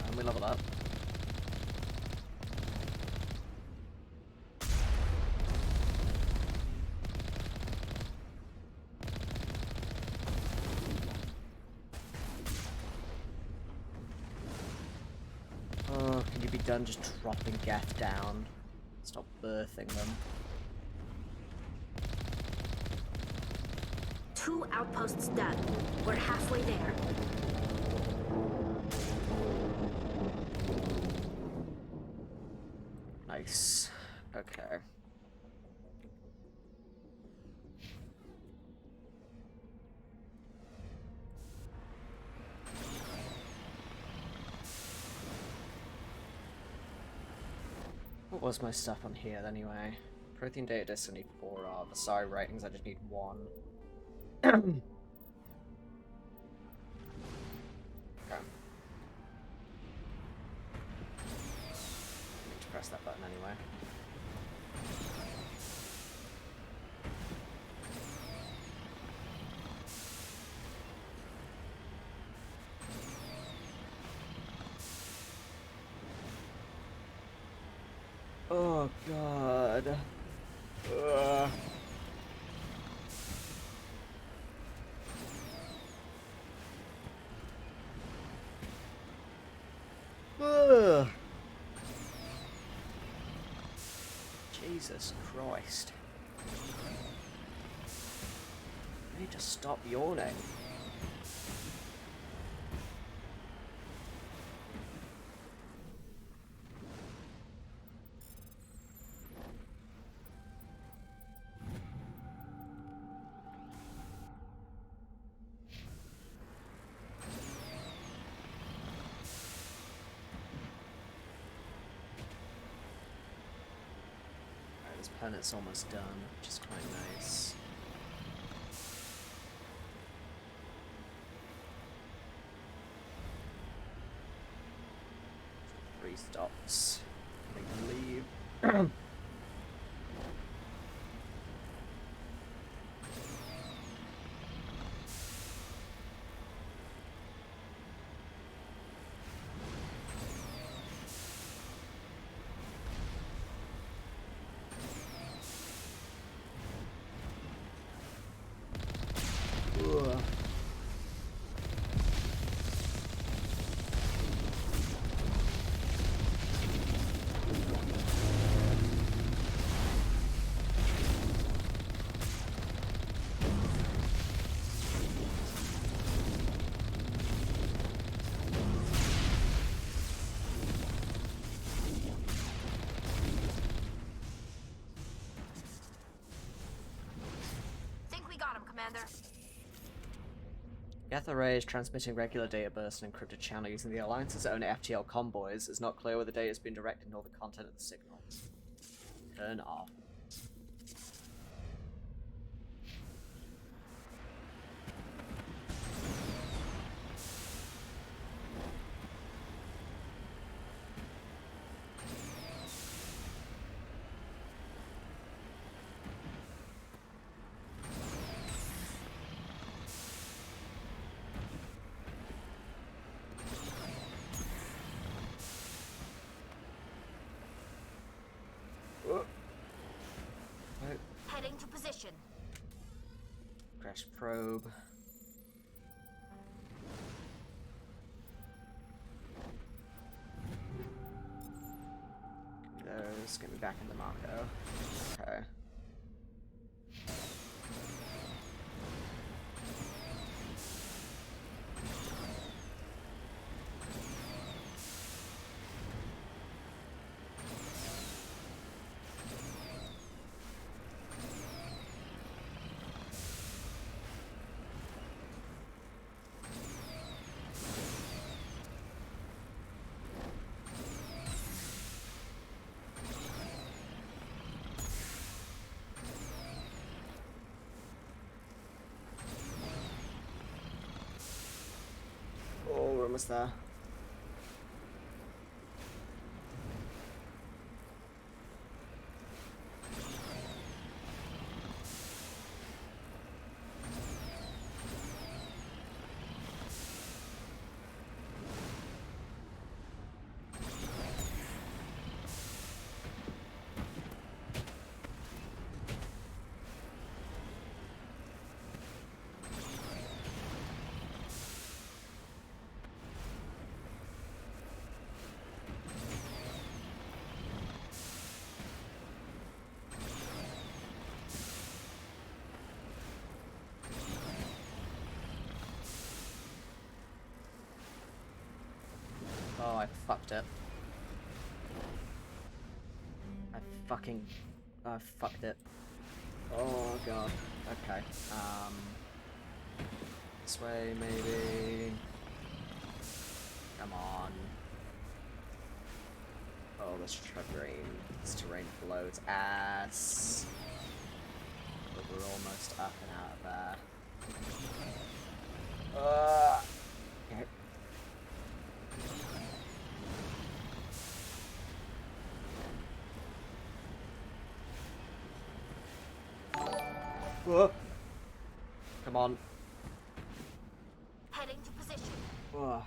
And we level up. Oh, can you be done just dropping Geth down? Stop birthing them. 2 outposts done. We're halfway there. Nice. Okay. What was my stuff on here anyway? Protein data discs I need 4 of. Asari writings I just need 1. Okay. Need to press that button anyway. Oh god. Ugh. Ugh. Jesus Christ. I need to stop yawning. This planet's almost done, which is quite nice. 3 stops. We can leave. Ugh. Think we got him, Commander. Geth Array is transmitting regular data bursts and encrypted channel using the Alliance's own FTL convoys. It's not clear where the data has been directed nor the content of the signal. Turn off. Heading to position. Detached probe. Those get me back into Marco. Okay. Oh, we're almost there. Oh, I fucked it. I fucked it. Oh god. Okay. This way maybe. Come on. Oh, this terrain blows ass. But we're almost up and out of there. Okay. Whoa. Come on. Heading to position. Whoa.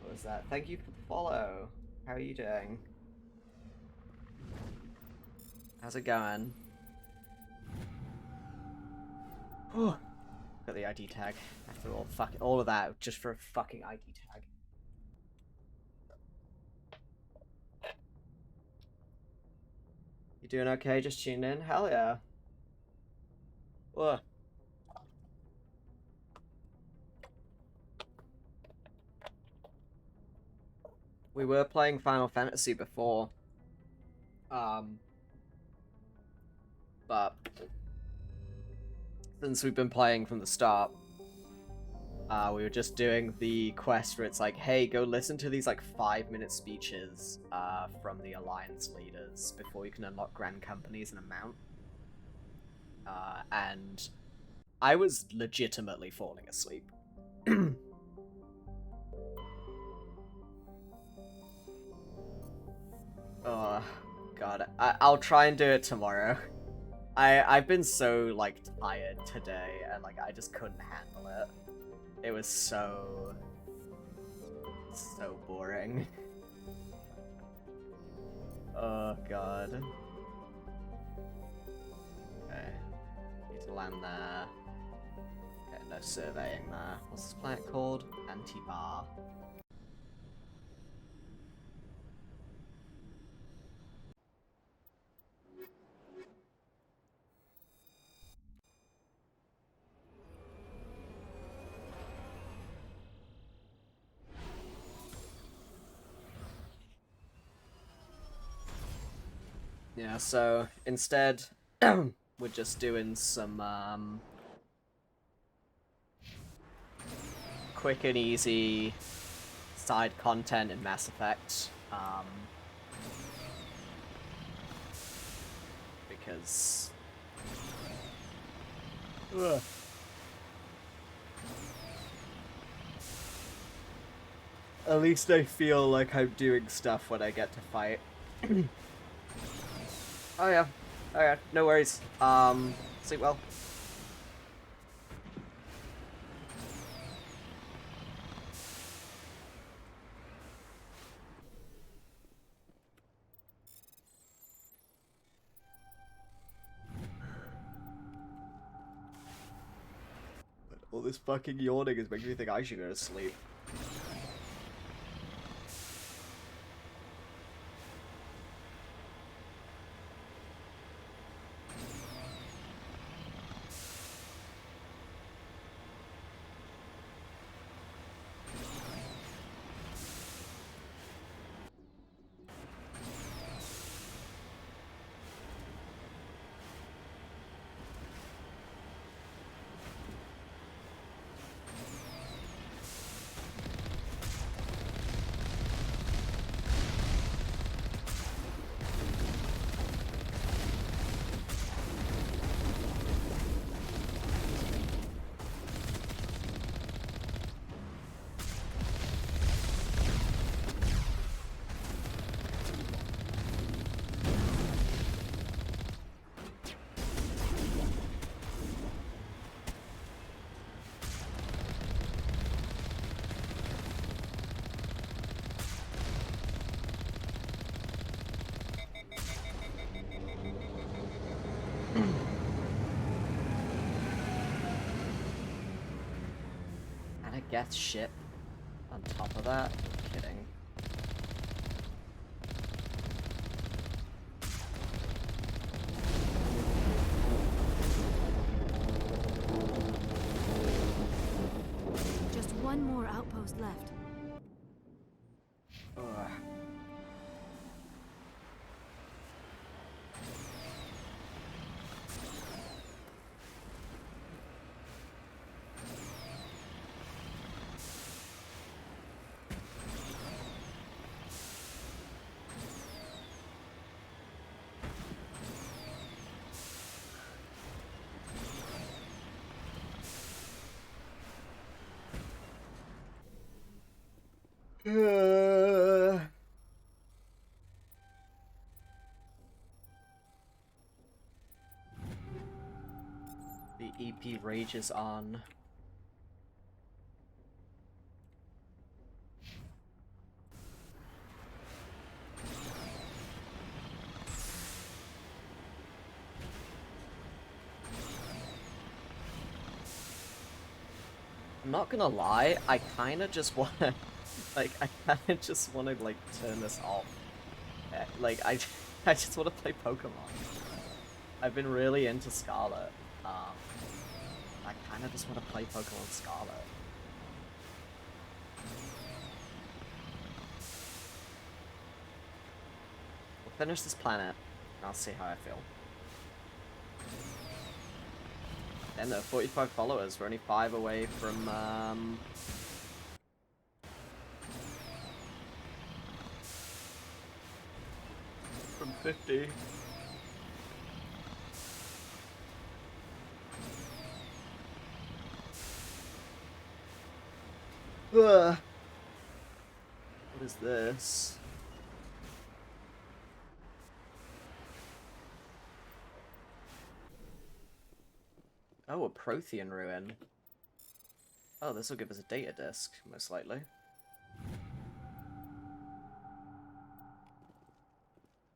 What was that? Thank you for the follow. How are you doing? How's it going? Got the ID tag. After all, all of that just for a fucking ID tag. You doing okay? Just tuning in? Hell yeah. Whoa. We were playing Final Fantasy before. But since we've been playing from the start, we were just doing the quest where it's like, hey, go listen to these like 5-minute speeches from the Alliance leaders before you can unlock Grand Companies and a mount. And I was legitimately falling asleep. Oh god, I'll try and do it tomorrow. I've been so like tired today and like I just couldn't handle it. It was so boring. Oh god. Okay. Need to land there. Okay, no surveying there. What's this planet called? Antibar. Yeah, so instead, we're just doing some quick and easy side content in Mass Effect. Because at least I feel like I'm doing stuff when I get to fight. Oh yeah. Alright, no worries. Sleep well. All this fucking yawning is making me think I should go to sleep. And a Geth ship on top of that? I'm kidding. Just one more outpost left. Ugh. The EP rages on. I'm not gonna lie, I kinda just wanna, like, I kinda just wanna, like, turn this off. Like, I just wanna play Pokemon. I've been really into Scarlet. I kinda just wanna play Pokemon Scarlet. We'll finish this planet, and I'll see how I feel. And there are 45 followers. We're only 5 away from, from 50. Ugh. What is this? Oh, a Prothean ruin. Oh, this will give us a data disk, most likely.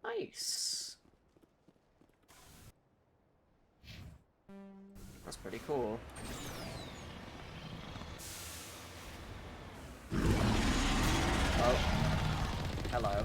Nice. That's pretty cool. Oh. Hello.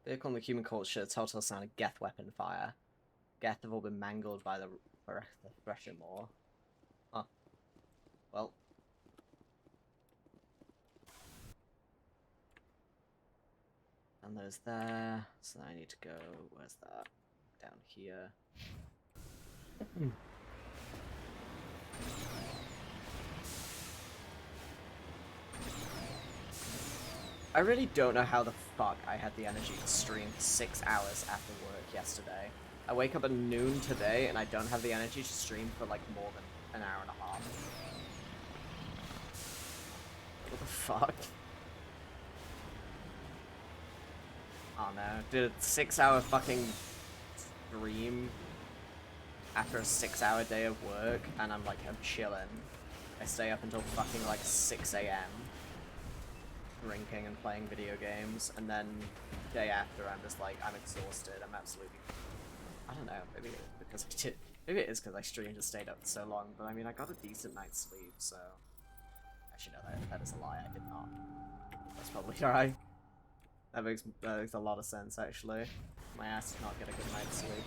Vehicle and the human corpse should a telltale sound of Geth weapon fire. Geth have all been mangled by the Thresher Maw. Huh. Well. And there's there. So I need to go. Where's that? Down here. I really don't know how the fuck I had the energy to stream for 6 hours after work yesterday. I wake up at noon today and I don't have the energy to stream for like more than an hour and a half. What the fuck? Oh no, did a 6-hour fucking stream after a 6-hour day of work and I'm chilling. I stay up until fucking like 6 AM. Drinking and playing video games, and then the day after I'm just like, I'm exhausted, I'm absolutely, I don't know, maybe it is because I streamed and stayed up for so long, but I mean, I got a decent night's sleep, so, actually no, that is a lie, I did not. That's probably right. That makes a lot of sense, actually. My ass did not get a good night's sleep.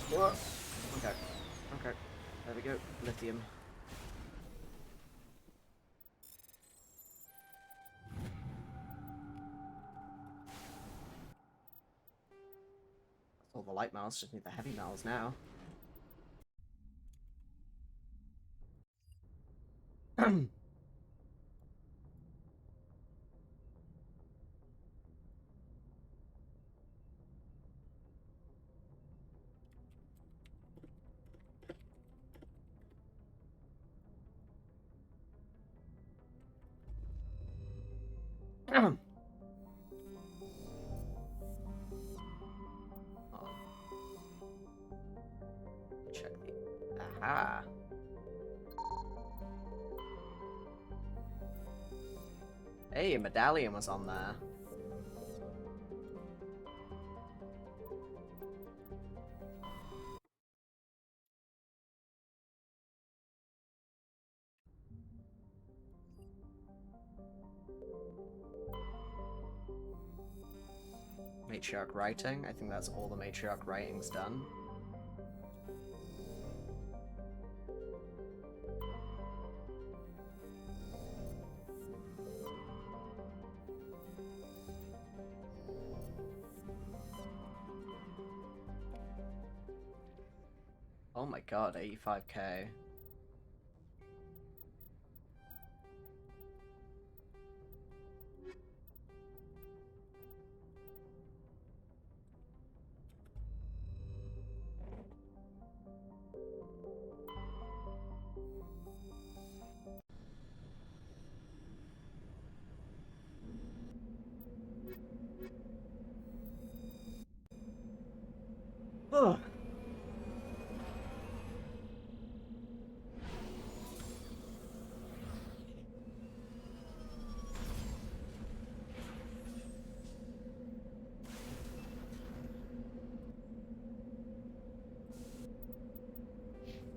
What? Okay. Okay. There we go. Lithium. That's all the light metals, just need the heavy metals now. Check the... Aha! Hey, a medallion was on there. Matriarch writing. I think that's all the matriarch writing's done. Oh my god, 85k. Ugh.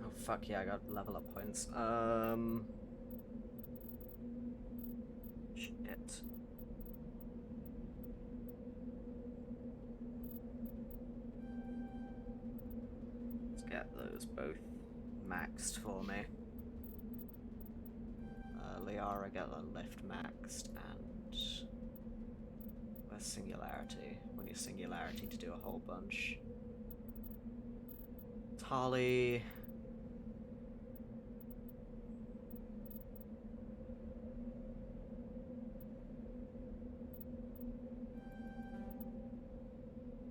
Oh fuck yeah, I got level up points. Shit. Let's get those both maxed for me. Liara get a lift maxed, and where's Singularity? We need Singularity to do a whole bunch. Tali.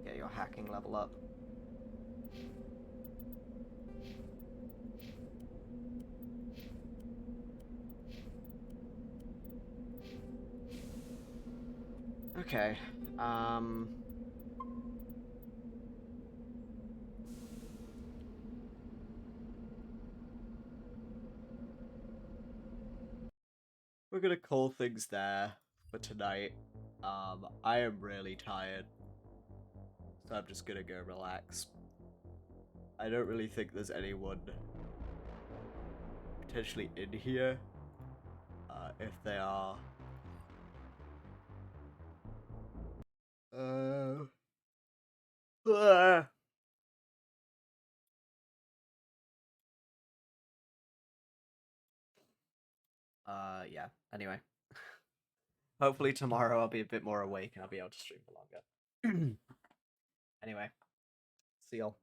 Get your hacking level up. Okay. We're gonna call things there for tonight. I am really tired, so I'm just gonna go relax. I don't really think there's anyone potentially in here. If they are, uh, yeah. Anyway, hopefully tomorrow I'll be a bit more awake and I'll be able to stream for longer. Anyway, see y'all.